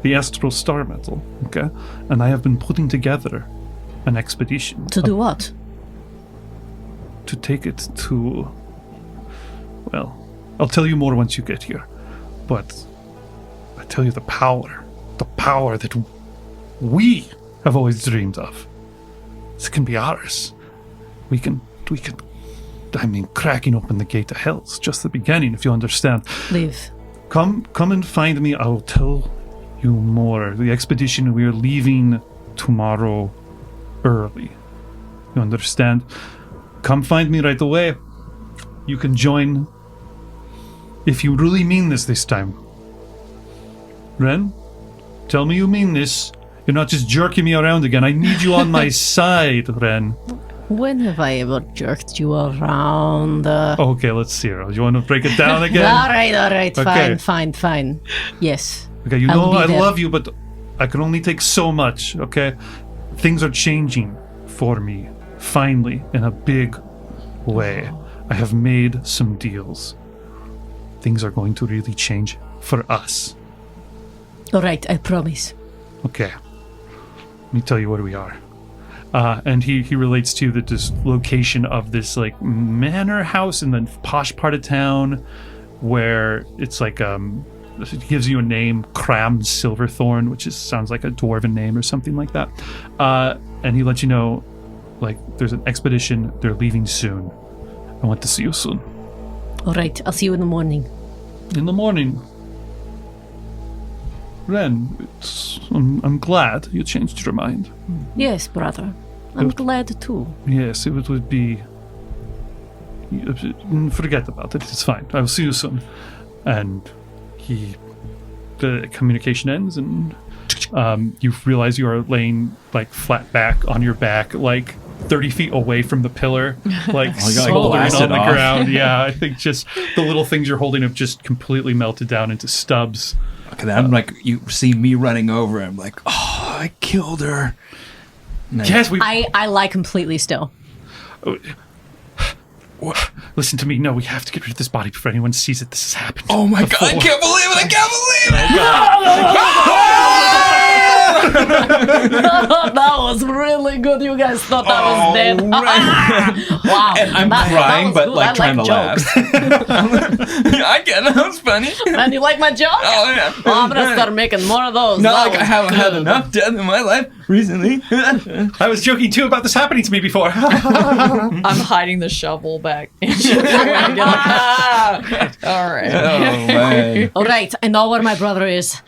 the Astral Star Metal, okay? And I have been putting together an expedition.
To do what?
To take it to... Well, I'll tell you more once you get here. But I tell you the power that we have always dreamed of. This can be ours. We can, I mean, cracking open the gate to hell is just the beginning, if you understand.
Liv.
Come and find me. I'll tell you more. The expedition, we are leaving tomorrow early. You understand? Come find me right away. You can join if you really mean this time. Ren, tell me you mean this. You're not just jerking me around again. I need you on my side, Ren.
When have I ever jerked you around?
Okay, let's see. Do you want to break it down again?
All right.
Okay.
Fine. Yes.
Okay, you know I
there.
love you, but I can only take so much, okay? Things are changing for me, finally, in a big way. I have made some deals. Things are going to really change for us.
All right, I promise.
Okay. Let me tell you where we are. And he relates to this location of this like manor house in the posh part of town where it's like it gives you a name, Cram Silverthorn, which sounds like a dwarven name or something like that. And he lets you know, like, there's an expedition, they're leaving soon. I want to see you soon.
All right, I'll see you in the morning.
In the morning. Ren, I'm glad you changed your mind.
Yes, brother. I'm glad too.
Yes, it would be... Forget about it, it's fine. I will see you soon. And the communication ends, and you realize you are laying like flat back on your back, like 30 feet away from the pillar, like smoldering on the ground. Yeah, I think just the little things you're holding have just completely melted down into stubs.
Okay, then I'm like, you see me running over, I'm like, oh, I killed her.
Yes,
I lie completely still.
Listen to me. No, we have to get rid of this body before anyone sees it. This has happened.
Oh my god, I can't believe it!
That was really good. You guys thought that was dead. Wow.
And I'm crying, but like trying to laugh. I get it. That was funny.
And you like my joke?
Oh, yeah.
Oh, I'm going to start making more of those.
Not like I haven't had enough death in my life. recently.
I was joking too about this happening to me before.
I'm hiding the shovel back. All right.
Oh, man.
All right, I know where my brother is,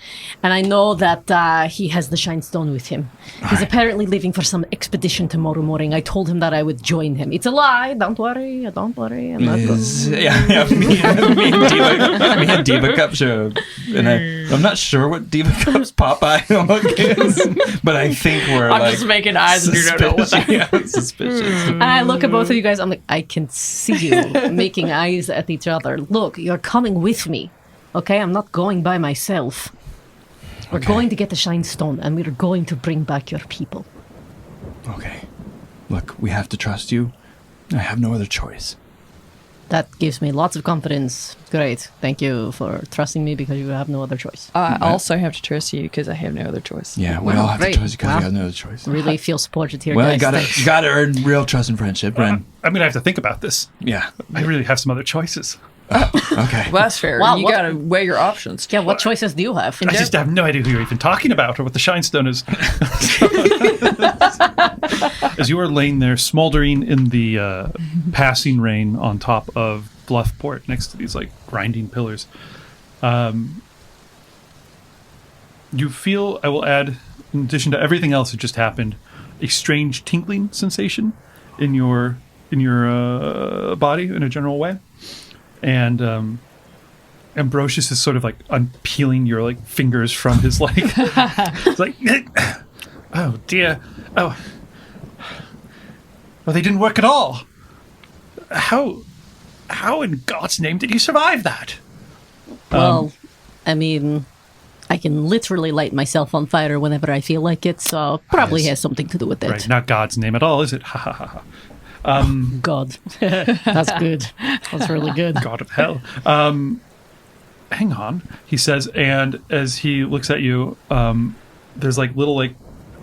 and I know that he has the Shine Stone with him. He's apparently leaving for some expedition tomorrow morning. I told him that I would join him. It's a lie. Don't worry. I'm not going.
Yeah, me and Deeva Cup show. And I'm not sure what Deeva Cup's Popeye look is, but I think we're
I'm just making eyes and you don't know what that is.
Suspicious.
And I look at both of you guys. I'm like, I can see you making eyes at each other. Look, you're coming with me. Okay, I'm not going by myself. We're going to get the Shine Stone, and we're going to bring back your people.
Okay. Look, we have to trust you. I have no other choice.
That gives me lots of confidence. Great. Thank you for trusting me because you have no other choice.
I also have to trust you because I have no other choice.
Yeah, we all have
great.
to trust you because
Wow.
we have no other choice.
Really feel supported here,
Well,
guys.
you gotta earn real trust and friendship, Ren.
I'm gonna have to think about this.
Yeah.
I really have some other choices.
Okay.
Well, that's fair.
Wow,
You
what-
got to weigh your options.
Yeah, what choices do you have?
I just have no idea who you're even talking about or what the Shine Stone is. As you are laying there, smoldering in the passing rain on top of Bluffport, next to these like grinding pillars, you feel, I will add, in addition to everything else that just happened, a strange tinkling sensation in your body in a general way. And Ambrosius is sort of like unpeeling your like fingers from his like. It's like, oh dear, oh, they didn't work at all. How in God's name did you survive that?
Well, I mean, I can literally light myself on fire whenever I feel like it, so probably has something to do with it.
Right, not God's name at all, is it? Ha ha ha ha.
God. That's good. That's really good.
God of hell. Hang on, he says, and as he looks at you, there's like little like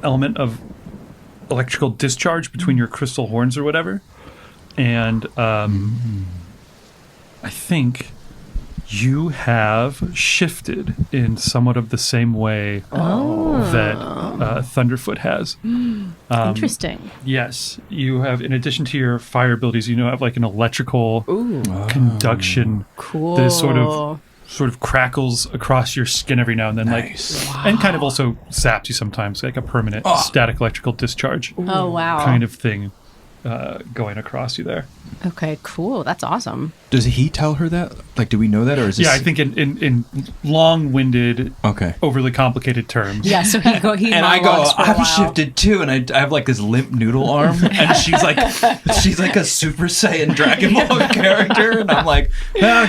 element of electrical discharge between your crystal horns or whatever, and I think you have shifted in somewhat of the same way that Thunderfoot has.
Interesting.
Yes, you have, in addition to your fire abilities, you have like an electrical conduction
Cool.
that is sort of crackles across your skin every now and then,
Nice.
like, and kind of also zaps you sometimes, like a permanent static electrical discharge
Oh, wow.
kind of thing going across you there.
Okay, cool. That's awesome.
Does he tell her that? Like, do we know that, or is this?
Yeah, I think in long-winded,
Okay.
overly complicated terms.
Yeah, so he
And I go,
monologues for a
I'm
while.
shifted too, and I have like this limp noodle arm, and she's like a Super Saiyan Dragon Ball character, and I'm like, well, I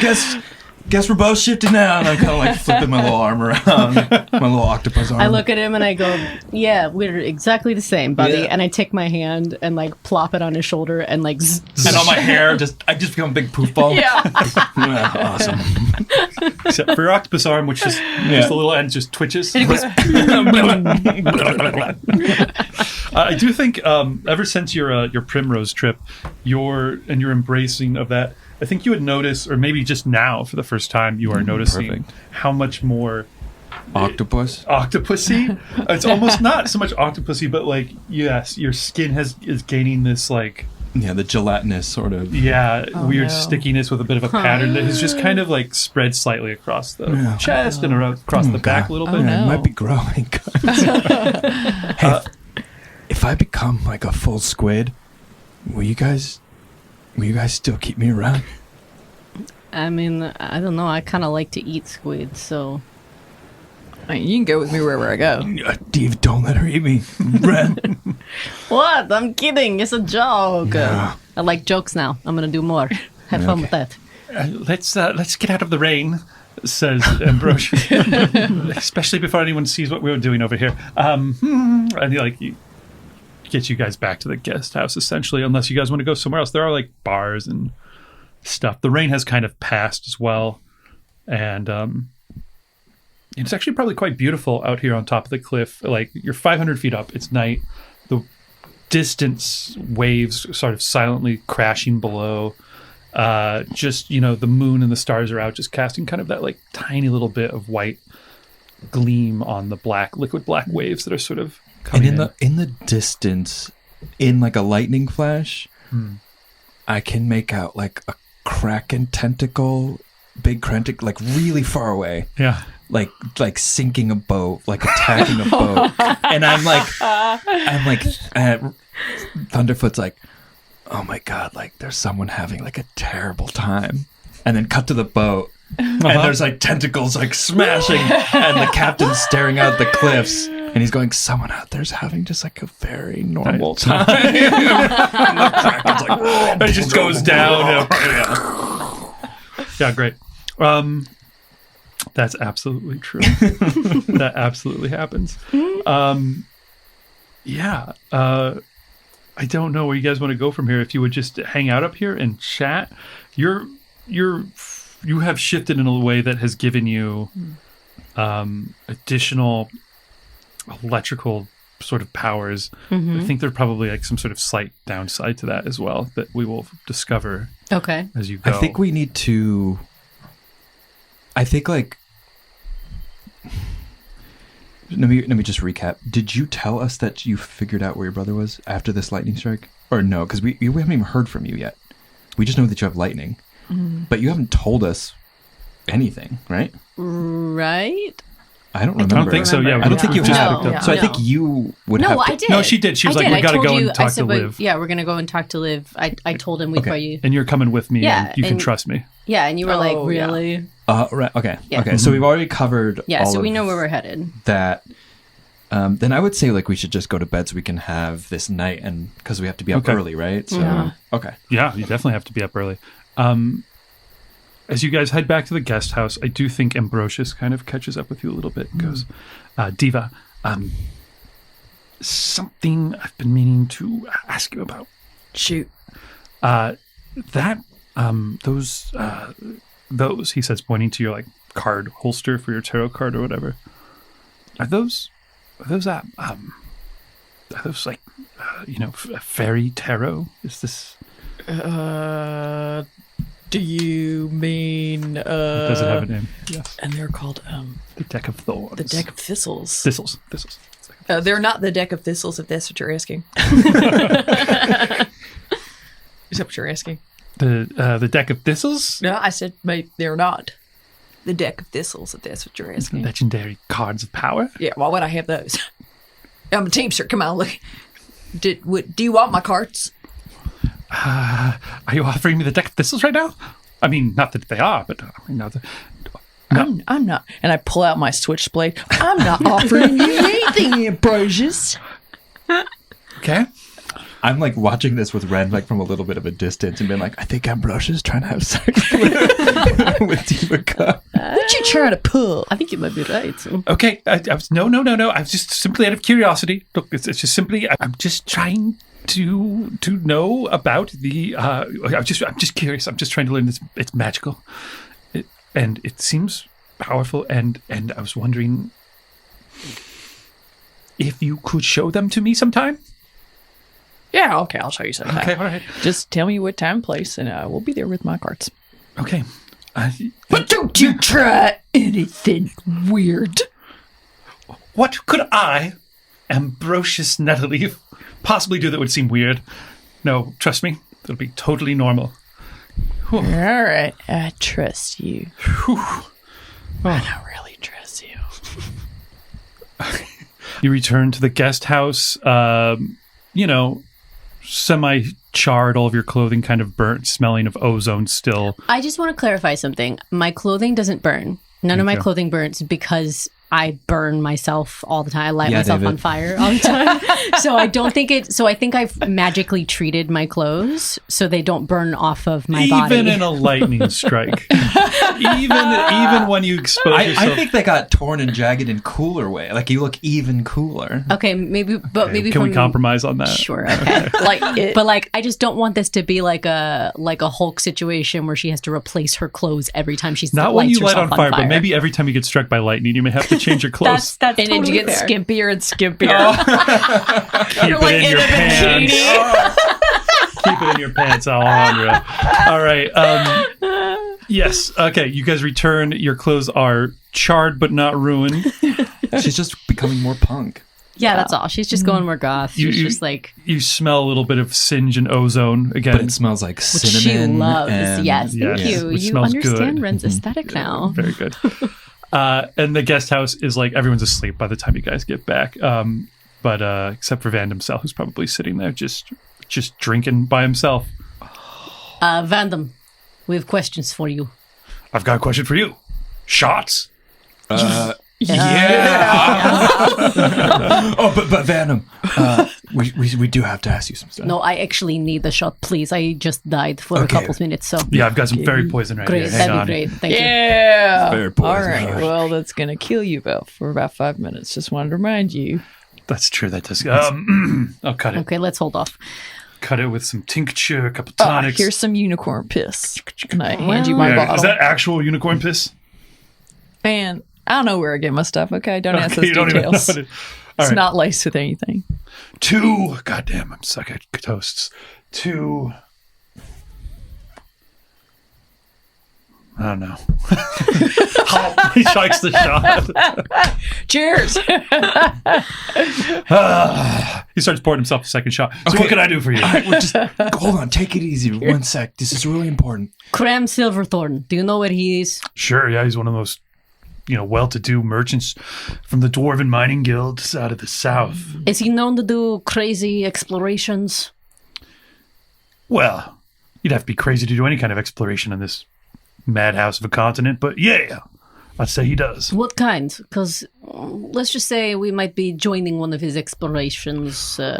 guess we're both shifted now, and I'm kind of like flipping my little arm around, my little octopus arm.
I look at him and I go, yeah, we're exactly the same, buddy.
Yeah.
And I take my hand and like plop it on his shoulder and like
and all my hair, I just become a big poof ball.
Yeah.
Awesome.
Except for your octopus arm, which just the little end just twitches. I do think ever since your Primrose trip, your embracing of that, I think you would notice, or maybe just now for the first time, you are noticing
perfect.
how much more
Octopus.
octopusy. It's almost not so much octopusy, but like, yes, your skin is gaining this like
Yeah, the gelatinous sort of.
weird
no.
stickiness with a bit of a pattern that has just kind of like spread slightly across the chest and across the back a little bit.
Yeah,
no.
it might be growing. Hey, if I become like a full squid, will you guys still keep me around?
I mean, I don't know. I kind of like to eat squid, so.
I mean, you can go with me wherever I go.
Dave, don't let her eat me. Ren.
What? I'm kidding. It's a joke.
Yeah.
I like jokes now. I'm going to do more. Have fun with that.
Let's get out of the rain, says Ambrosius, especially before anyone sees what we're doing over here. And he gets you guys back to the guest house, essentially, unless you guys want to go somewhere else. There are like bars and stuff. The rain has kind of passed as well, and it's actually probably quite beautiful out here on top of the cliff. Like, you're 500 feet up. It's night. The distant waves sort of silently crashing below. Just, the moon and the stars are out, just casting kind of that like tiny little bit of white gleam on the liquid black waves that are sort of
And in the distance, in like a lightning flash, I can make out like a kraken tentacle, big kraken, like really far away.
Yeah.
Like sinking a boat, like attacking a boat. And I'm like, Thunderfoot's like, oh my God, like there's someone having like a terrible time. And then cut to the boat. And there's like tentacles like smashing and the captain's staring out the cliffs and he's going, someone out there's having just like a very normal time. And the kraken's like,
it just goes down. Yeah, great. That's absolutely true. That absolutely happens. Yeah. I don't know where you guys want to go from here. If you would just hang out up here and chat. You have shifted in a way that has given you additional electrical sort of powers. I think there's probably like some sort of slight downside to that as well that we will discover as you go.
I think we need to... I think like... Let me just recap. Did you tell us that you figured out where your brother was after this lightning strike? Or no, because we haven't even heard from you yet. We just know that you have lightning. But you haven't told us anything, right?
Right?
I don't remember.
I don't think so. Yeah,
I don't think you have.
No.
So I think you would have.
No,
to,
I did.
No, she did. She was like, "We got to go and talk to Liv."
Yeah, we're gonna go and talk to Liv. I told him we'd call you.
And you're coming with me.
Yeah,
and you can trust me.
Yeah, and you were like, "Really?"
Right. Okay.
Yeah.
Okay. So we've already covered.
Yeah.
all
So we
of
know where we're headed.
That. Then I would say like we should just go to bed so we can have this night, and because we have to be up early, right? So okay.
Yeah, you definitely have to be up early. As you guys head back to the guest house, I do think Ambrosius kind of catches up with you a little bit and goes, Deeva, something I've been meaning to ask you about.
Shoot.
Those, he says, pointing to your like card holster for your tarot card or whatever. Are those like, fairy tarot? Is this...
Do you mean...
Does it have a name? Yes.
And they're called...
the Deck of Thorns.
The Deck of Thistles.
Thistles.
They're not the Deck of Thistles, if that's what you're asking. Is that what you're asking?
The Deck of Thistles?
No, I said they're not the Deck of Thistles, if that's what you're asking.
Legendary cards of power?
Yeah, why would I have those? I'm a teamster. Come on, look. Do you want my cards?
Are you offering me the Deck of Thistles right now? I mean, not that they are, but no.
I'm not. And I pull out my switchblade. I'm not offering you anything, Ambrosius.
Okay.
I'm like watching this with Ren like from a little bit of a distance and being like, I think Ambrosius trying to have sex with Deeva. What you trying to pull?
I think you might be right. So.
Okay. I was no. I was just simply out of curiosity. Look, it's just simply I'm just trying to know about the. I'm just curious. I'm just trying to learn this. It's magical, and it seems powerful. And I was wondering if you could show them to me sometime.
Yeah, okay, I'll show you sometime.
Okay, all right.
Just tell me what time and place, and we'll be there with my cards.
Okay.
But don't you try anything weird.
What could I, Ambrosius Nettleaf, possibly do that would seem weird? No, trust me, it'll be totally normal.
Whew. All right, I trust you.
Oh.
I don't really trust you.
You return to the guest house, semi-charred, all of your clothing kind of burnt, smelling of ozone still.
I just want to clarify something. My clothing doesn't burn. None of my clothing burns because I burn myself all the time. I light myself on fire all the time. So I don't think it... So I think I've magically treated my clothes so they don't burn off of my body.
Even in a lightning strike. even when you expose yourself...
I think they got torn and jagged in cooler way. Like, you look even cooler.
Okay, maybe... But maybe
can we compromise on that?
Sure, okay. I just don't want this to be like a Hulk situation where she has to replace her clothes every time she's
not when you light on fire, but maybe every time you get struck by lightning, you may have to change your clothes.
That's
and
totally
then you get
fair.
skimpier and skimpier.
Keep it in your pants. Keep it in your pants, Alejandra. All right. Yes. Okay. You guys return. Your clothes are charred but not ruined.
She's just becoming more punk.
Yeah, that's all. She's just going more goth. She's just like...
You smell a little bit of singe and ozone again.
But it smells like cinnamon.
She loves.
and-
Yes, thank you.
which
You
smells
understand
good.
Ren's aesthetic now.
Very good. And the guest house is like everyone's asleep by the time you guys get back. But except for Van himself, who's probably sitting there just drinking by himself.
Vandam, we have questions for you.
I've got a question for you. Shots?
Oh, but Venom, we do have to ask you some stuff.
No, I actually need the shot, please. I just died for a couple of minutes, so...
Yeah, I've got some fairy poison right
Great,
here. Hang
that'd
on.
be great. Thank you.
Yeah.
Very poison.
All right. Well, that's going to kill you for about 5 minutes. Just wanted to remind you.
That's true. That does. I'll cut it.
Okay, let's hold off.
Cut it with some tincture, a couple tonics.
Here's some unicorn piss. And I hand you my
Yeah,
bottle.
is that actual unicorn piss?
Man, I don't know where I get my stuff. Okay, don't ask
Okay,
those
you don't even know
details.
what it- All
It's
right.
not laced with anything.
2. Goddamn, I'm suck at toasts. 2. I don't know. He strikes the shot.
Cheers.
He starts pouring himself a second shot. So
Okay.
what can I do for you?
All right, well, just hold on. Take it easy. 1 sec. This is really important.
Cram Silverthorn, do you know where he is?
Sure, yeah, he's one of the most, well-to-do merchants from the Dwarven Mining Guilds out of the south.
Is he known to do crazy explorations?
Well, you'd have to be crazy to do any kind of exploration in this madhouse of a continent, but yeah, I'd say he does.
What kind? Because let's just say we might be joining one of his explorations soon.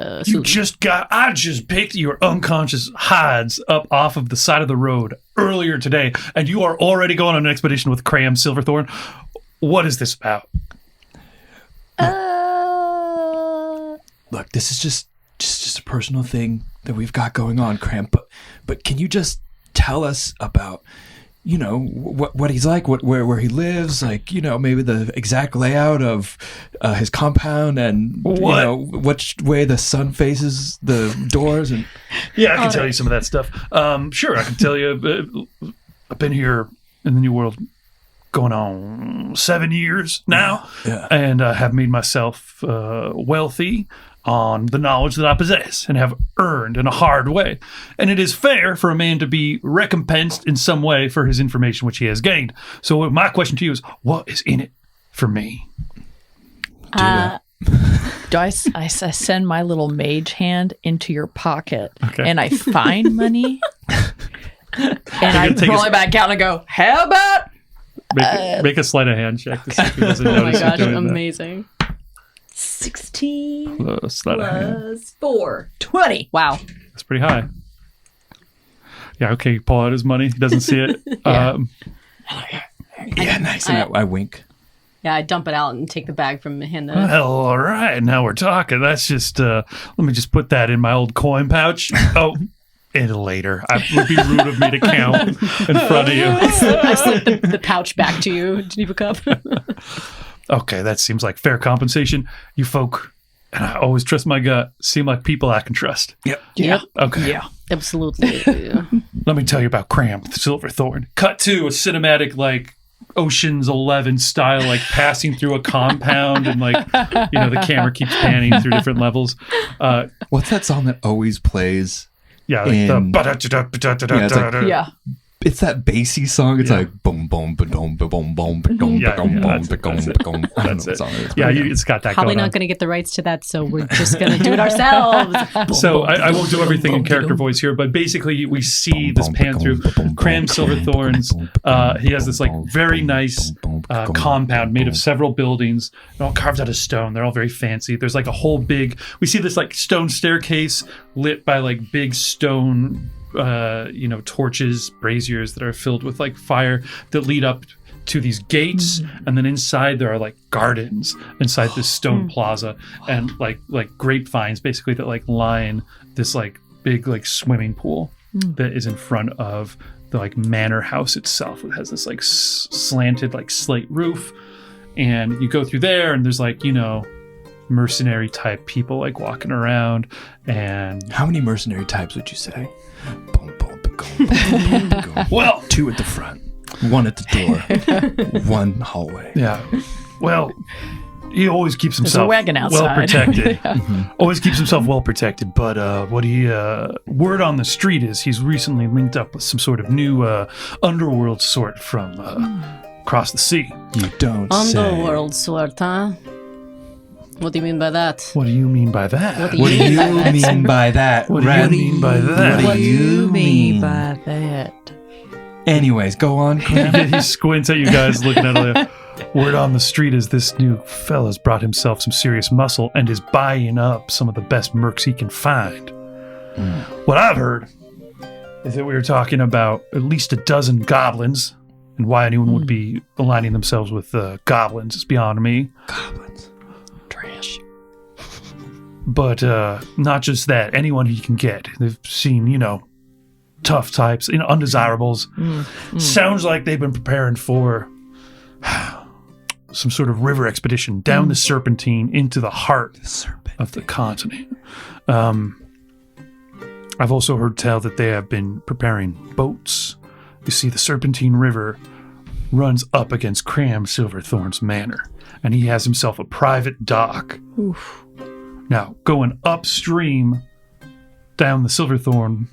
I just picked your unconscious hides up off of the side of the road earlier today, and you are already going on an expedition with Cram Silverthorn. What is this about?
Look, this is just a personal thing that we've got going on, Cramp. But can you just tell us about, what he's like, where he lives, like, maybe the exact layout of his compound and which way the sun faces the doors and.
Yeah, I can tell you some of that stuff. Sure, I can tell you. I've been here in the New World going on 7 years now, and have made myself wealthy on the knowledge that I possess and have earned in a hard way. And it is fair for a man to be recompensed in some way for his information which he has gained. So my question to you is, what is in it for me?
Do I send my little mage hand into your pocket and I find money and I roll it back out and I go, how about?
Make a sleight of hand check to see if he doesn't
Oh my
notice you
gosh,
doing that.
amazing.
16
Sleight of hand.
plus 4. 20.
Wow.
That's pretty high. Yeah, okay, pull out his money. He doesn't see it.
Yeah, nice. And I wink.
Yeah, I dump it out and take the bag from him.
Well, all right. Now we're talking. That's just, let me just put that in my old coin pouch. Oh, and later. It would be rude of me to count in front of you.
I slip the pouch back to you, Deeva Cup.
Okay, that seems like fair compensation. You folk, and I always trust my gut, seem like people I can trust.
Yep.
Yep.
Okay.
Yeah.
Absolutely.
Let me tell you about Cram Silverthorn. Cut to a cinematic, like, Ocean's 11 style, like passing through a compound and the camera keeps panning through different levels.
What's that song that always plays?
Yeah, like
Yeah.
It's that bassy song. It's like boom, boom, boom, boom, boom, boom, boom, boom,
Yeah,
boom,
that's
boom,
it.
boom. I don't know what song it is.
Yeah, it's got that
Probably
going on.
not going to get the rights to that, so we're just going to do it ourselves.
So I won't do everything in character voice here, but basically we see this pan through Cram Silverthorn's. He has this like very nice compound made of several buildings, they're all carved out of stone. They're all very fancy. There's like a whole big. We see this like stone staircase lit by like big stone, torches, braziers that are filled with like fire that lead up to these gates, and then inside there are like gardens inside this stone plaza, and like grapevines basically that like line this like big like swimming pool that is in front of the like manor house itself. It has this like slanted like slate roof, and you go through there and there's like mercenary type people like walking around. And
how many mercenary types would you say? Boom, boom, boom, boom, boom, boom.
Well,
2 at the front, 1 at the door, 1 hallway.
Yeah. Well, he always keeps
There's
himself
a wagon outside.
well protected.
Yeah.
Always keeps himself well protected. But word on the street is he's recently linked up with some sort of new underworld sort from across the sea.
You don't say.
Underworld sort, huh? What do you mean by that?
What do you mean by that?
What do
What do you mean by that?
What do you mean by that?
What do you mean
by that?
Anyways, go on.
He squints at you guys looking at it. Word on the street is this new fella's brought himself some serious muscle and is buying up some of the best mercs he can find. What I've heard is that we were talking about at least a dozen goblins, and why anyone would be aligning themselves with goblins is beyond me.
Goblins.
Trash.
But not just that, anyone he can get. They've seen, tough types, undesirables. Sounds like they've been preparing for some sort of river expedition down the Serpentine into the heart of the continent. I've also heard tell that they have been preparing boats. You see, the Serpentine River runs up against Cram Silverthorn's manor, and he has himself a private dock.
Oof.
Now, going upstream down the Serpentine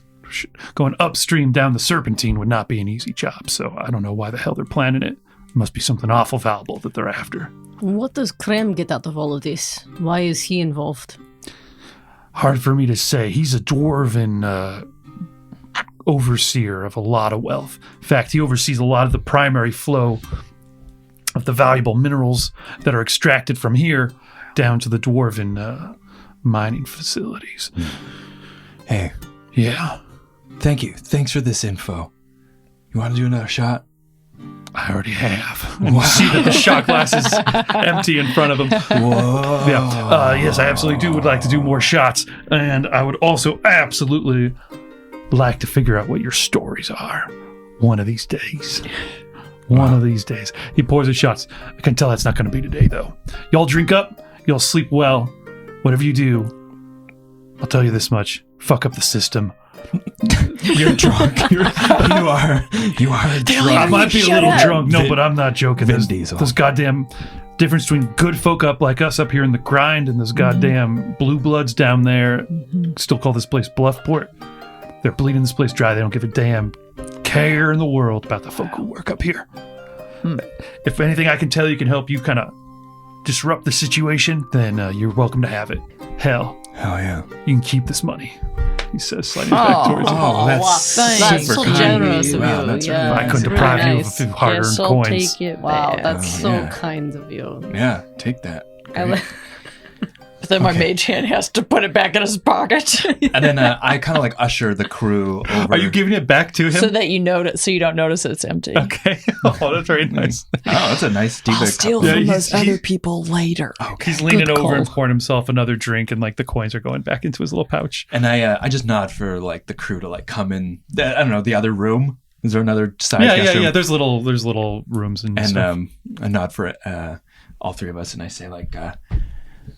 would not be an easy job, so I don't know why the hell they're planning it. It must be something awful valuable that they're after.
What does Krem get out of all of this? Why is he involved?
Hard for me to say. He's a dwarven overseer of a lot of wealth. In fact, he oversees a lot of the primary flow of the valuable minerals that are extracted from here down to the dwarven mining facilities.
Hey.
Yeah.
Thank you. Thanks for this info. You want to do another shot?
I already have. And you see that the shot glass is empty in front of him.
Whoa.
Yeah. Yes, I absolutely would like to do more shots. And I would also absolutely like to figure out what your stories are one of these days. One of these days. He pours his shots. I can tell that's not going to be today, though. Y'all drink up. Y'all sleep well. Whatever you do, I'll tell you this much. Fuck up the system.
You're drunk. You are drunk.
I might be a little drunk. No, but I'm not joking.
Vin Diesel.
There's goddamn difference between good folk up like us up here in the grind and those goddamn blue bloods down there. Still call this place Bluffport. They're bleeding this place dry. They don't give a damn care in the world about the folk who work up here. If anything I can tell you can help you kind of disrupt the situation, then you're welcome to have it. Hell
yeah.
You can keep this money. He says, sliding back towards him.
Oh,
That's so
kind.
generous of
Wow,
you.
that's
Yeah,
I couldn't
it's
deprive
really
you
nice.
of a few hard-earned
I'll
coins.
take it
Wow,
back.
that's so
Yeah.
kind of you.
Yeah, take that.
But then my mage hand has to put it back in his pocket.
And then I kind of like usher the crew over.
Are you giving it back to him?
so that you notice, so you don't notice it's empty.
Okay. Oh, that's very nice.
Oh, that's a nice Deeva
I'll steal
cup.
Yeah,
from
he's-
those
he-
other people later.
Okay.
He's leaning
Good
over and
call.
pouring himself another drink, and like the coins are going back into his little pouch.
And I just nod for like the crew to like come in. I don't know, the other room. Is there another side?
Yeah. There's little rooms and stuff.
I nod for all three of us, and I say like,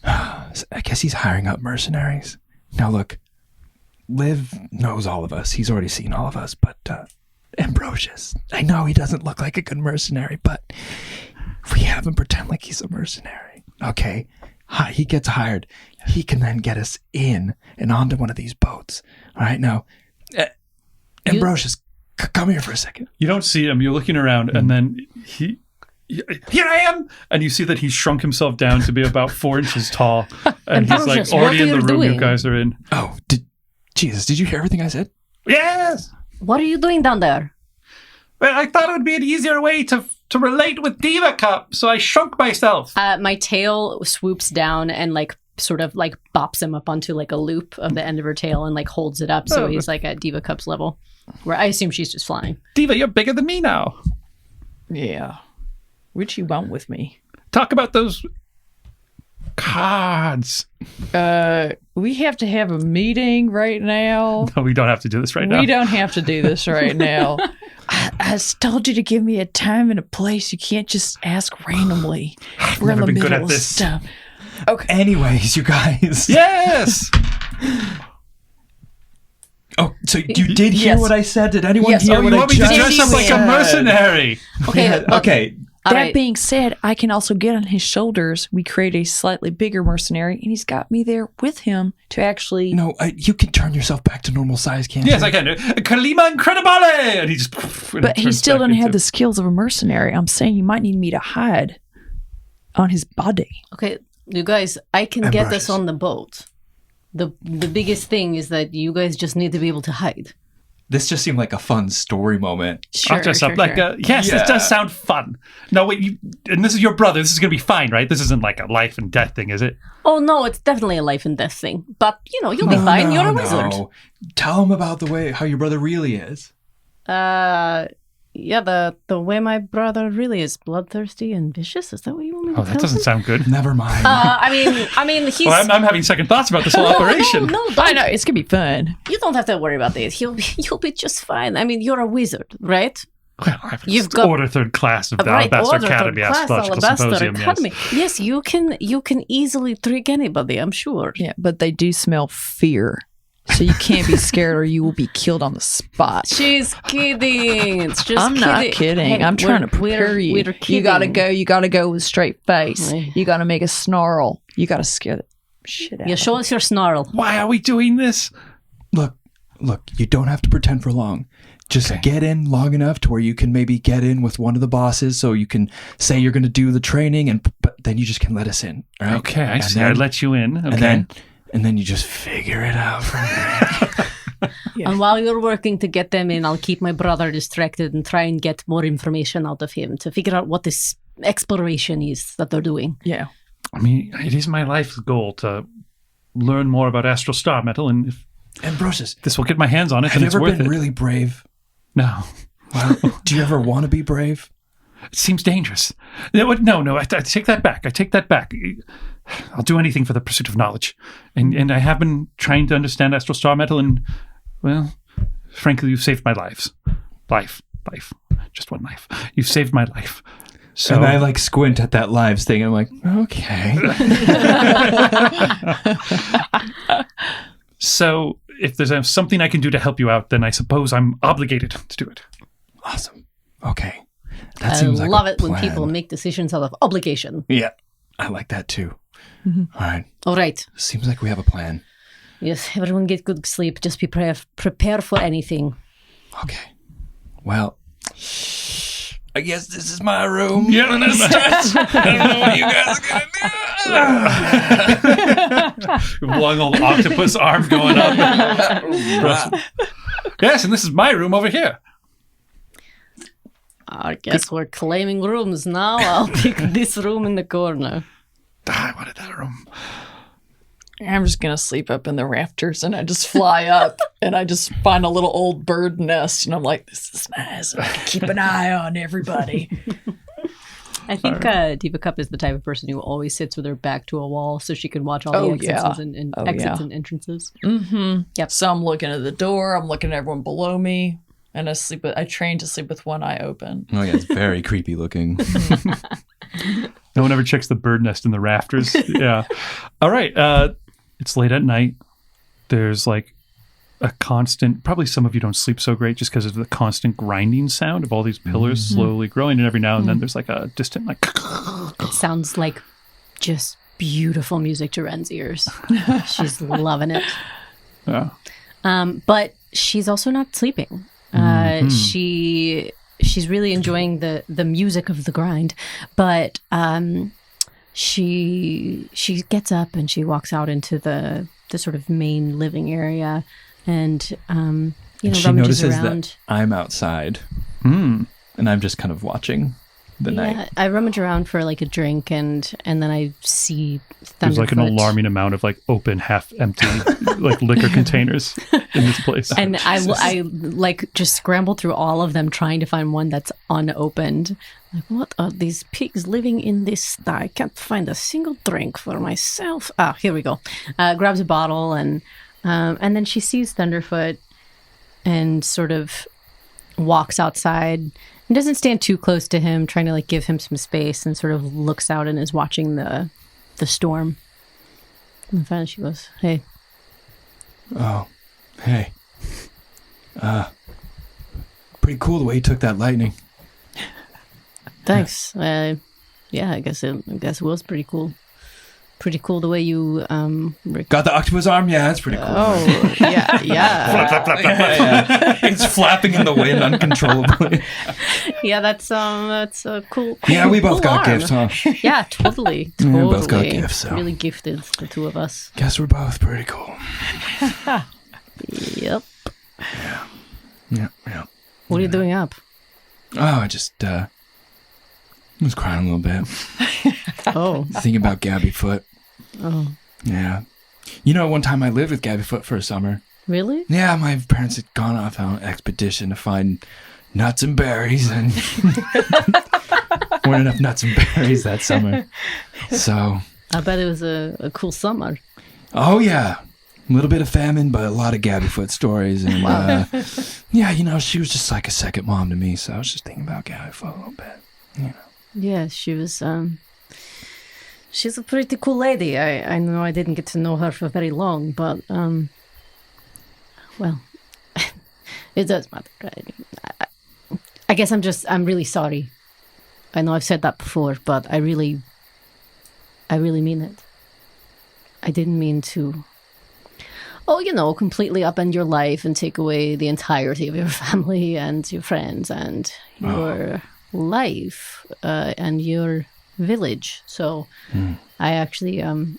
I guess he's hiring up mercenaries. Now look, Liv knows all of us. He's already seen all of us, but Ambrosius, I know he doesn't look like a good mercenary, but if we have him pretend like he's a mercenary, okay? He gets hired. He can then get us in and onto one of these boats. All right, now, Ambrosius, come here for a second.
You don't see him. You're looking around, and then here I am, and you see that he's shrunk himself down to be about 4 inches tall, and he's like
Ambrosius,
already
what
in
are
the
you
room you
doing?
guys are in.
Oh, did you hear everything I said?
Yes.
What are you doing down there?
Well, I thought it would be an easier way to relate with Deeva Cup, so I shrunk myself.
My tail swoops down and like sort of like bops him up onto like a loop of the end of her tail and like holds it up, so he's like at Deeva Cup's level, where I assume she's just flying.
Deeva, you're bigger than me now.
Yeah. Which you want with me?
Talk about those cards.
We have to have a meeting right now.
No, we don't have to do this right now.
We don't have to do this right now. I told you to give me a time and a place. You can't just ask randomly. We're in
never
the
been good
middle
at
of
this.
stuff.
Okay. Anyways, you guys.
Yes.
Oh, so you did hear
Yes.
what I said? Did anyone
Yes.
hear
Oh,
what
You
I
want me to
just
dress up like a
said?
mercenary?
Okay,
Yeah,
but
okay.
That being said, I can also get on his shoulders. We create a slightly bigger mercenary, and he's got me there with him to actually...
No, you can turn yourself back to normal size, can't you?
Yes, I can. Kalima Incredibile! And he just...
But he still doesn't have the skills of a mercenary. I'm saying you might need me to hide on his body.
Okay, you guys, I can get us on the boat. The biggest thing is that you guys just need to be able to hide.
This just seemed like a fun story moment.
Sure,
Yes, this does sound fun. No, wait, and this is your brother. This is going to be fine, right? This isn't like a life and death thing, is it?
Oh, no, it's definitely a life and death thing. But, you'll be fine. You're a wizard.
Tell him about how your brother really is.
Yeah, the way my brother really is bloodthirsty and vicious. Is that what you want me to tell
that doesn't sound good.
Never mind.
I mean, he's...
Well, I'm having second thoughts about this whole operation.
No,
I know, it's going to be fun.
You don't have to worry about this. You'll be just fine. I mean, you're a wizard, right?
Well, You've got Order 3rd class of the Alabaster Academy Astrological Symposium.
Academy. Yes, you can easily trick anybody, I'm sure.
Yeah, but they do smell fear. So you can't be scared or you will be killed on the spot.
She's kidding. It's just
I'm not kidding.
Hey,
I'm trying to prepare you. You gotta go with a straight face. You gotta make a snarl. You gotta scare the shit out of
show us your snarl.
Why are we doing this?
Look, you don't have to pretend for long. Just get in long enough to where you can maybe get in with one of the bosses so you can say you're going to do the training, but then you just can let us in. Right?
Okay, I see. I let you in. Okay.
And then you just figure it out from there.
Yeah. And while you're working to get them in, I'll keep my brother distracted and try and get more information out of him to figure out what this exploration is that they're doing.
Yeah.
I mean, it is my life's goal to learn more about astral star metal, and if
Ambrosius,
this will get my hands on it,
have
then it's
you ever
worth
been
it.
really brave?
No.
Well, do you ever want to be brave?
It seems dangerous. No, I take that back. I'll do anything for the pursuit of knowledge. And I have been trying to understand astral star metal, and, well, frankly, you've saved my life. Just one life. You've saved my life. So,
and I squint at that lives thing. I'm like, okay.
So if there's something I can do to help you out, then I suppose I'm obligated to do it.
Awesome. Okay. That seems like a
love it
plan.
when people make decisions out of obligation.
Yeah, I like that too.
Mm-hmm.
All
right.
Seems like we have a plan.
Yes, everyone get good sleep. Just be prepare for anything.
Okay. Well, I guess this is my room.
Yeah,
I don't know what you guys are gonna do.
Long old octopus arm going up. Yes, and this is my room over here.
I guess we're claiming rooms now. I'll pick this room in the corner.
I wanted that room.
I'm just going to sleep up in the rafters, and I just fly up and I just find a little old bird nest, and I'm like, this is nice. I can keep an eye on everybody.
I think Buttercup is the type of person who always sits with her back to a wall so she can watch all the exits and exits and entrances.
Mm-hmm.
Yep.
So I'm looking at the door. I'm looking at everyone below me. And I train to sleep with one eye open.
Oh, yeah, it's very creepy looking.
No one ever checks the bird nest in the rafters. Yeah. All right. It's late at night. There's a constant, probably some of you don't sleep so great just because of the constant grinding sound of all these pillars slowly growing. And every now and then there's a distant It
sounds like just beautiful music to Ren's ears. She's loving it.
Yeah.
But she's also not sleeping. She's really enjoying the music of the grind, but she gets up and she walks out into the sort of main living area, and
she
rummages
notices
around.
That I'm outside, and I'm just kind of watching the night.
I rummage around for a drink, and then I see
There's
Thunderfoot.
an alarming amount of open, half empty liquor containers in this place.
And I just scramble through all of them trying to find one that's unopened. What are these pigs living in this sty? I can't find a single drink for myself. Here we go. Grabs a bottle, and then she sees Thunderfoot and sort of walks outside. And doesn't stand too close to him, trying to give him some space, and sort of looks out and is watching the storm. And finally she goes, "Hey."
Oh, hey. Pretty cool the way you took that lightning.
Thanks. Yeah, I guess it was pretty cool. Pretty cool the way you
got the octopus arm. Yeah, that's pretty cool.
Oh, yeah, yeah.
Flap, flap, flap, flap, flap.
It's flapping in the wind uncontrollably.
Yeah, that's a cool.
Yeah, we both
cool
got
arm.
gifts, huh?
Yeah, totally.
Yeah, we both got gifts. So.
Really gifted, the two of us.
Guess we're both pretty cool.
Yep.
Yeah.
What are you doing up?
Oh, I just was crying a little bit.
Oh.
Thinking about Gabby Foot.
Oh.
Yeah. You know, one time I lived with Gabby Foot for a summer.
Really?
Yeah, my parents had gone off on an expedition to find nuts and berries, and weren't enough nuts and berries that summer. So
I bet it was a cool summer.
Oh yeah, a little bit of famine, but a lot of Gabby Foot stories, and yeah, you know, she was just like a second mom to me. So I was just thinking about Gabby Foot a little bit. You know.
Yeah, she was. She's a pretty cool lady. I know I didn't get to know her for very long, but well, it does matter. I guess I'm really sorry. I know I've said that before, but I really mean it. I didn't mean to, completely upend your life and take away the entirety of your family and your friends and your life and your village. So I actually, I'm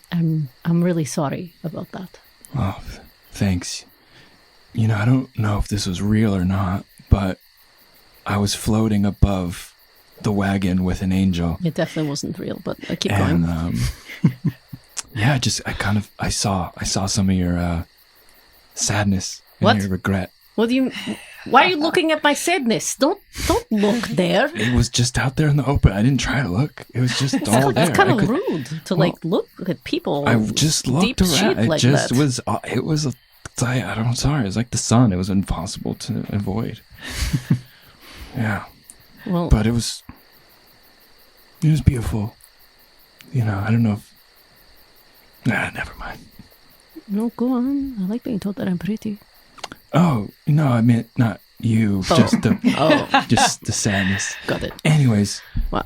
really sorry about that.
Oh, thanks. You know, I don't know if this was real or not, but I was floating above the wagon with an angel.
It definitely wasn't real, but I keep going.
Yeah, I saw some of your sadness and
What?
your regret.
What do you? Why are you looking at my sadness? Don't look there.
It was just out there in the open. I didn't try to look. It was just all there.
It's kind of rude to look at people.
I just looked around. It just was. It was. I'm sorry. It was like the sun. It was impossible to avoid. Yeah.
Well,
but it was beautiful. You know, I don't know if. Never mind.
No, go on. I like being told that I'm pretty.
Oh, no, I meant not you. Just the just the sadness.
Got it.
Anyways,
wow.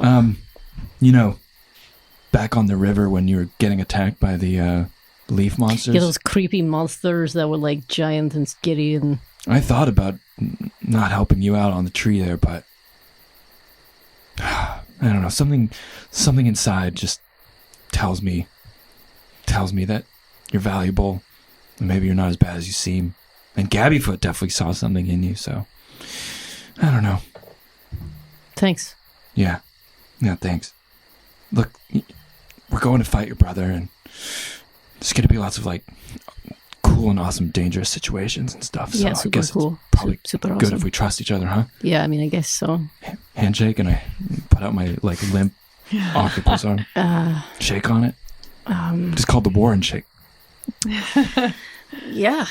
Back on the river when you were getting attacked by the leaf monsters.
Yeah, those creepy monsters that were like giant and scary, and
I thought about not helping you out on the tree there, but I don't know. Something inside just tells me that you're valuable, and maybe you're not as bad as you seem. And Gabbyfoot definitely saw something in you, so I don't know.
Thanks.
Yeah, thanks. Look, we're going to fight your brother, and there's going to be lots of like cool and awesome, dangerous situations and stuff. So
Yeah, super
I guess
cool.
It's probably
Super
good
awesome.
if we trust each other, huh?
Yeah, I mean, I guess so.
Handshake, and I put out my like limp octopus arm. Shake on it. Just called the war and shake.
Yeah,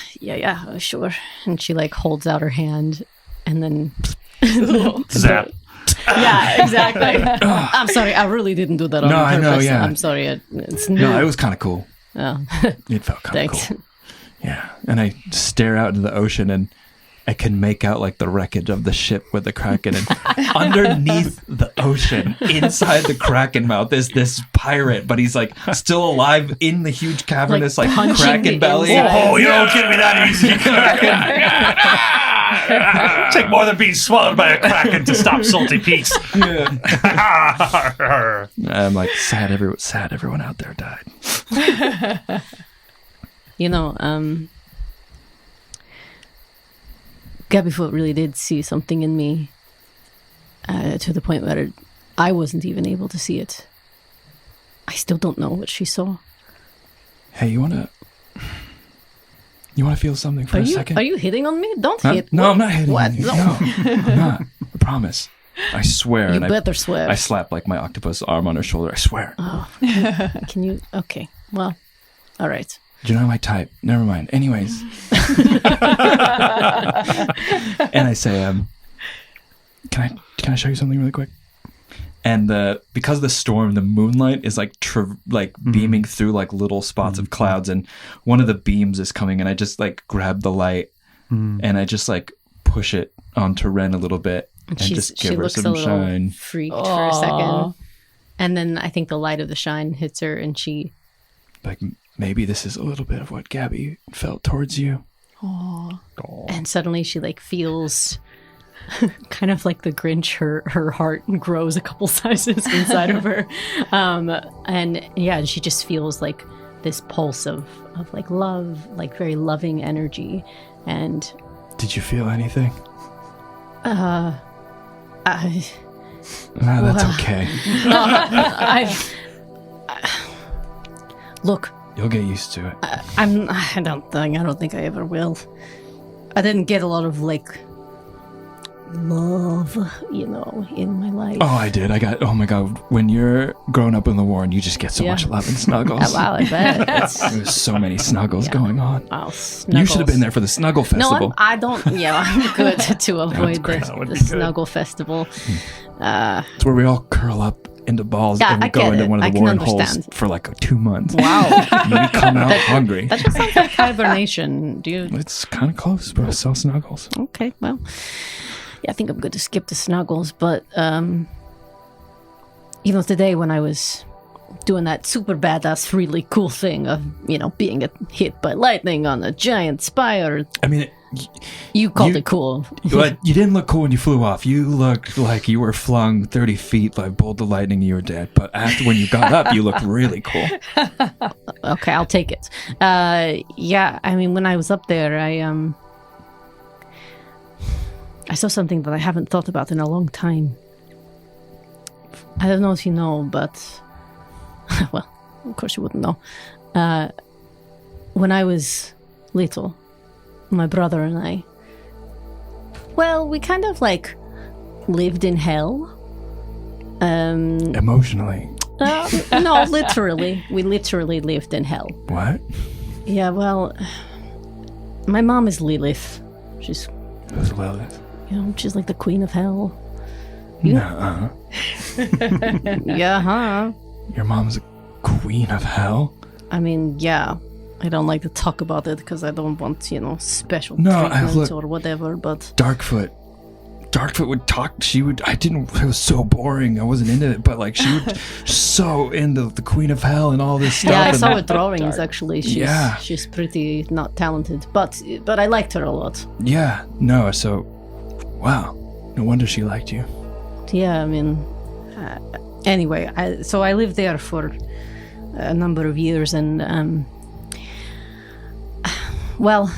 sure. And she like holds out her hand, and then
Zap.
Yeah, exactly. I'm sorry, I really didn't do that on purpose.
I know, yeah.
I'm sorry. It's
No, it was kind of cool.
Oh.
It felt kind of
Thanks.
cool. Yeah, and I stare out into the ocean, and I can make out like the wreckage of the ship with the Kraken, and underneath the ocean, inside the Kraken mouth, is this pirate, but he's like still alive in the huge cavernous like
punching
Kraken
the
belly.
inside.
Oh, you don't get me that easy, Kraken. Take more than being swallowed by a Kraken to stop Salty Pete's.
I'm like sad. Everyone out there died.
Gabbyfoot really did see something in me to the point where I wasn't even able to see it. I still don't know what she saw.
Hey, you wanna feel something for a second?
Are you hitting on me? Don't
Huh?
hit.
No, I'm not hitting
What?
on you.
No.
No, I'm not. I promise. I swear.
You
and
better swear.
I slap like my octopus arm on her shoulder. I swear.
Oh, can you? Okay. Well, all right.
You're not my type. Never mind. Anyways. And I say, can I show you something really quick? And because of the storm, the moonlight is like beaming through like little spots of clouds, and one of the beams is coming, and I just like grab the light and I just like push it onto Ren a little bit, And
she looks a little freaked for a second. And then I think the light of the shine hits her and she...
Like, maybe this is a little bit of what Gabby felt towards you.
Aww.
And suddenly she like feels kind of like the Grinch, her heart grows a couple sizes inside of her. And yeah, she just feels like this pulse of like love, like very loving energy. And
did you feel anything?
That's
okay.
Look,
you'll get used to it.
I don't think I ever will. I didn't get a lot of like love, in my life.
Oh, I did. Oh my God, when you're growing up in the war and you just get so much love and snuggles.
Wow, I bet.
There's so many snuggles going on.
Oh, snuggles.
You should have been there for the snuggle festival.
No, I'm good to avoid the snuggle festival.
It's where we all curl up into balls and we go into one of the warren holes for like 2 months.
Wow.
And we come out hungry.
That just sounds like hibernation.
It's kind of close, but I saw snuggles.
Okay, well. Yeah, I think I'm good to skip the snuggles, but today when I was doing that super badass, really cool thing of, being hit by lightning on a giant spire.
I mean,
you called it cool.
But you didn't look cool when you flew off. You looked like you were flung 30 feet by a bolt of lightning and you were dead. But after when you got up, you looked really cool.
Okay, I'll take it. Yeah, I mean, when I was up there, I saw something that I haven't thought about in a long time. I don't know if you know, but... well, of course you wouldn't know. When I was little, my brother and I... Well, we kind of, like, lived in hell.
Emotionally?
No, literally. We literally lived in hell.
What?
Yeah, well... My mom is Lilith. She's...
Who's Lilith?
She's like the queen of hell.
Nuh-uh.
Yeah, huh?
Your mom's a queen of hell?
I mean, yeah. I don't like to talk about it because I don't want, special treatment or whatever, but...
Darkfoot would talk, it was so boring, I wasn't into it, but like she would so into the queen of hell and all this stuff.
Yeah, I saw her drawings actually. She's pretty not talented, but I liked her a lot.
Yeah, no, so... Wow, no wonder she liked you.
Yeah, I mean, anyway, so I lived there for a number of years and, well,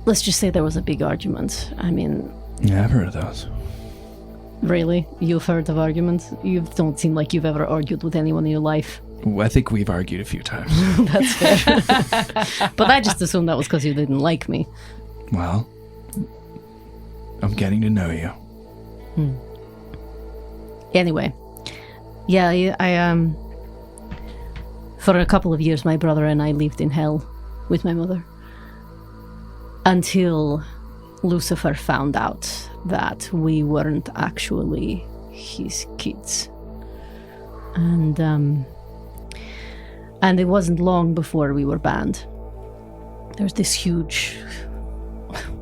let's just say there was a big argument. I mean...
Yeah, I've heard of those.
Really? You've heard of arguments? You don't seem like you've ever argued with anyone in your life.
I think we've argued a few times.
That's fair. But I just assumed that was because you didn't like me.
Well... I'm getting to know you.
Anyway, yeah, I for a couple of years, my brother and I lived in hell with my mother until Lucifer found out that we weren't actually his kids, and it wasn't long before we were banned. There was this huge.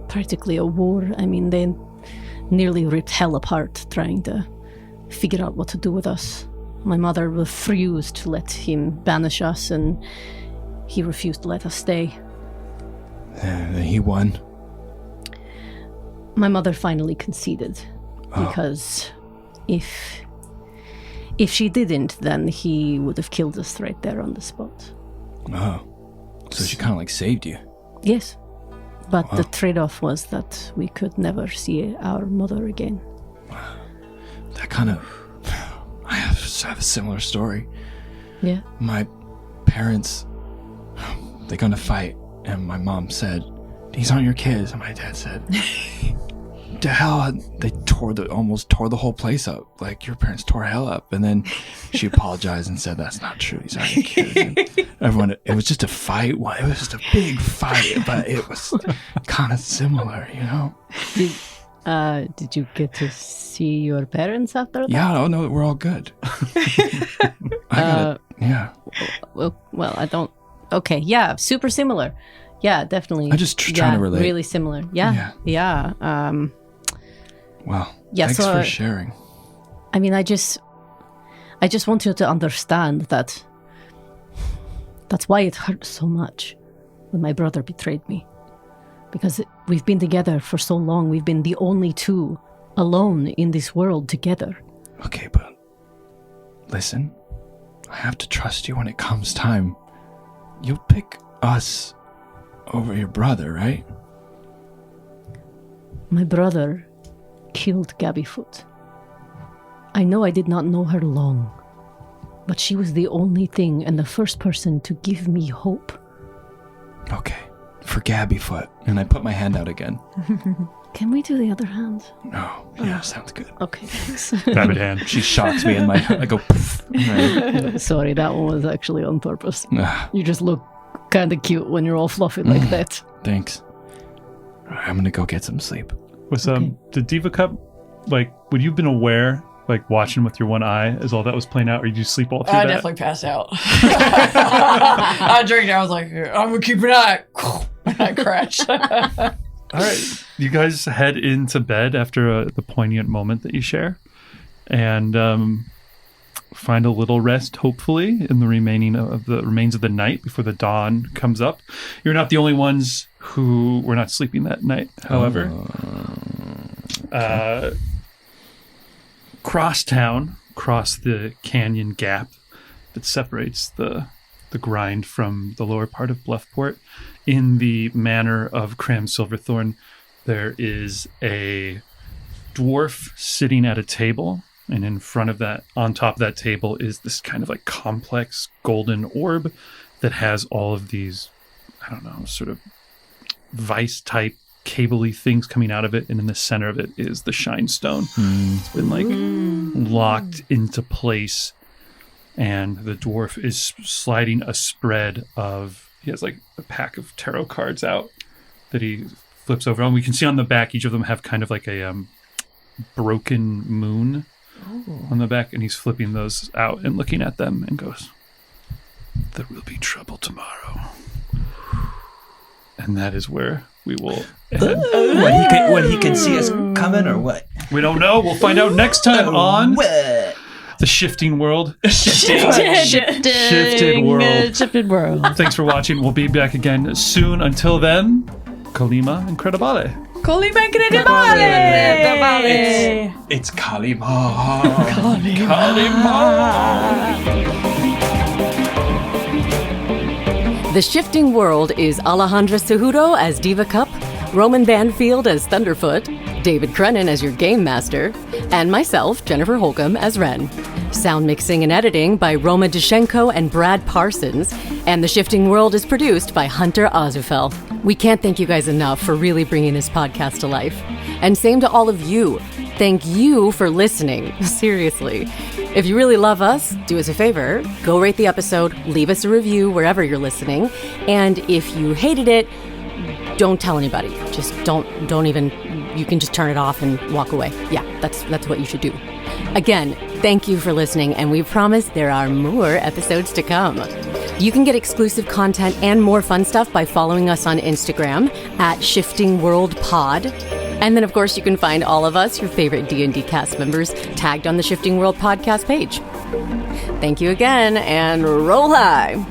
Practically a war. I mean, they nearly ripped hell apart trying to figure out what to do with us. My mother refused to let him banish us, and he refused to let us stay.
And he won.
My mother finally conceded, because if she didn't, then he would have killed us right there on the spot.
Oh, so she kind of like saved you.
Yes. But the trade-off was that we could never see our mother again.
That kind of... I have a similar story.
Yeah?
My parents, they're going to fight, and my mom said, "These aren't your kids." And my dad said, "The hell?" They almost tore the whole place up. Like, your parents tore hell up. And then she apologized and said, "That's not true. These aren't your kids." And everyone, it was just a fight. It was just a big fight, but it was kind of similar,
Did you get to see your parents after that?
Yeah, no, we're all good. Yeah.
Well, I don't... Okay, yeah, super similar. Yeah, definitely.
I'm just trying to relate.
Really similar. Yeah.
Well,
Yeah,
thanks
so,
for sharing.
I mean, I just want you to understand that that's why it hurt so much when my brother betrayed me. Because we've been together for so long. We've been the only two alone in this world together.
Okay, but listen, I have to trust you when it comes time. You'll pick us over your brother, right?
My brother killed Gabbyfoot. I know I did not know her long, but she was the only thing and the first person to give me hope.
Okay, for Gabbyfoot. And I put my hand out again.
Can we do the other hand?
No, yeah, sounds good.
Okay, thanks.
David hand.
She shocks me in my... I go, poof. Right.
Sorry, that one was actually on purpose.
Ah,
You just look kind of cute when you're all fluffy like that.
thanks. All right, I'm gonna go get some sleep.
Was
Okay.
the Deeva cup, like, would you have been aware, like, watching with your one eye as all that was playing out, or did you sleep all through
I
that?
definitely passed out. I drank it. I was like, I'm going to keep an eye. And I crashed.
All right, you guys head into bed after the poignant moment that you share, and find a little rest, hopefully, in the remains of the night before the dawn comes up. You're not the only ones who were not sleeping that night, however. Cross town, across the canyon gap that separates the grind from the lower part of Bluffport, in the manor of Cram Silverthorn, there is a dwarf sitting at a table, and in front of that, on top of that table, is this kind of like complex golden orb that has all of these, I don't know, sort of vice-type cable-y things coming out of it, and in the center of it is the shine stone. It's been like locked into place, and the dwarf is sliding a spread of, he has like a pack of tarot cards out that he flips over, and we can see on the back each of them have kind of like a broken moon on the back, and he's flipping those out and looking at them and goes, "There will be trouble tomorrow." And that is where we will end.
When he can see us coming, or what?
We don't know. We'll find out next time on The Shifting World. Shifted world.
Shifted world.
Thanks for watching. We'll be back again soon. Until then, Kalima and Credibale.
Colima incredibile.
It's Kalima. Kalima.
The Shifting World is Alejandra Cejudo as Deeva Cup, Roman Banfield as Thunderfoot, David Crennen as your Game Master, and myself, Jennifer Holcombe, as Ren. Sound mixing and editing by Roma Deshchenko and Brad Parsons, and The Shifting World is produced by Hunter Ausfahl. We can't thank you guys enough for really bringing this podcast to life. And same to all of you. Thank you for listening. Seriously. If you really love us, do us a favor, go rate the episode, leave us a review wherever you're listening, and if you hated it, don't tell anybody. Just don't even, you can just turn it off and walk away. Yeah, that's what you should do. Again, thank you for listening, and we promise there are more episodes to come. You can get exclusive content and more fun stuff by following us on Instagram at Shifting World Pod. And then, of course, you can find all of us, your favorite D&D cast members, tagged on the Shifting World podcast page. Thank you again, and roll high.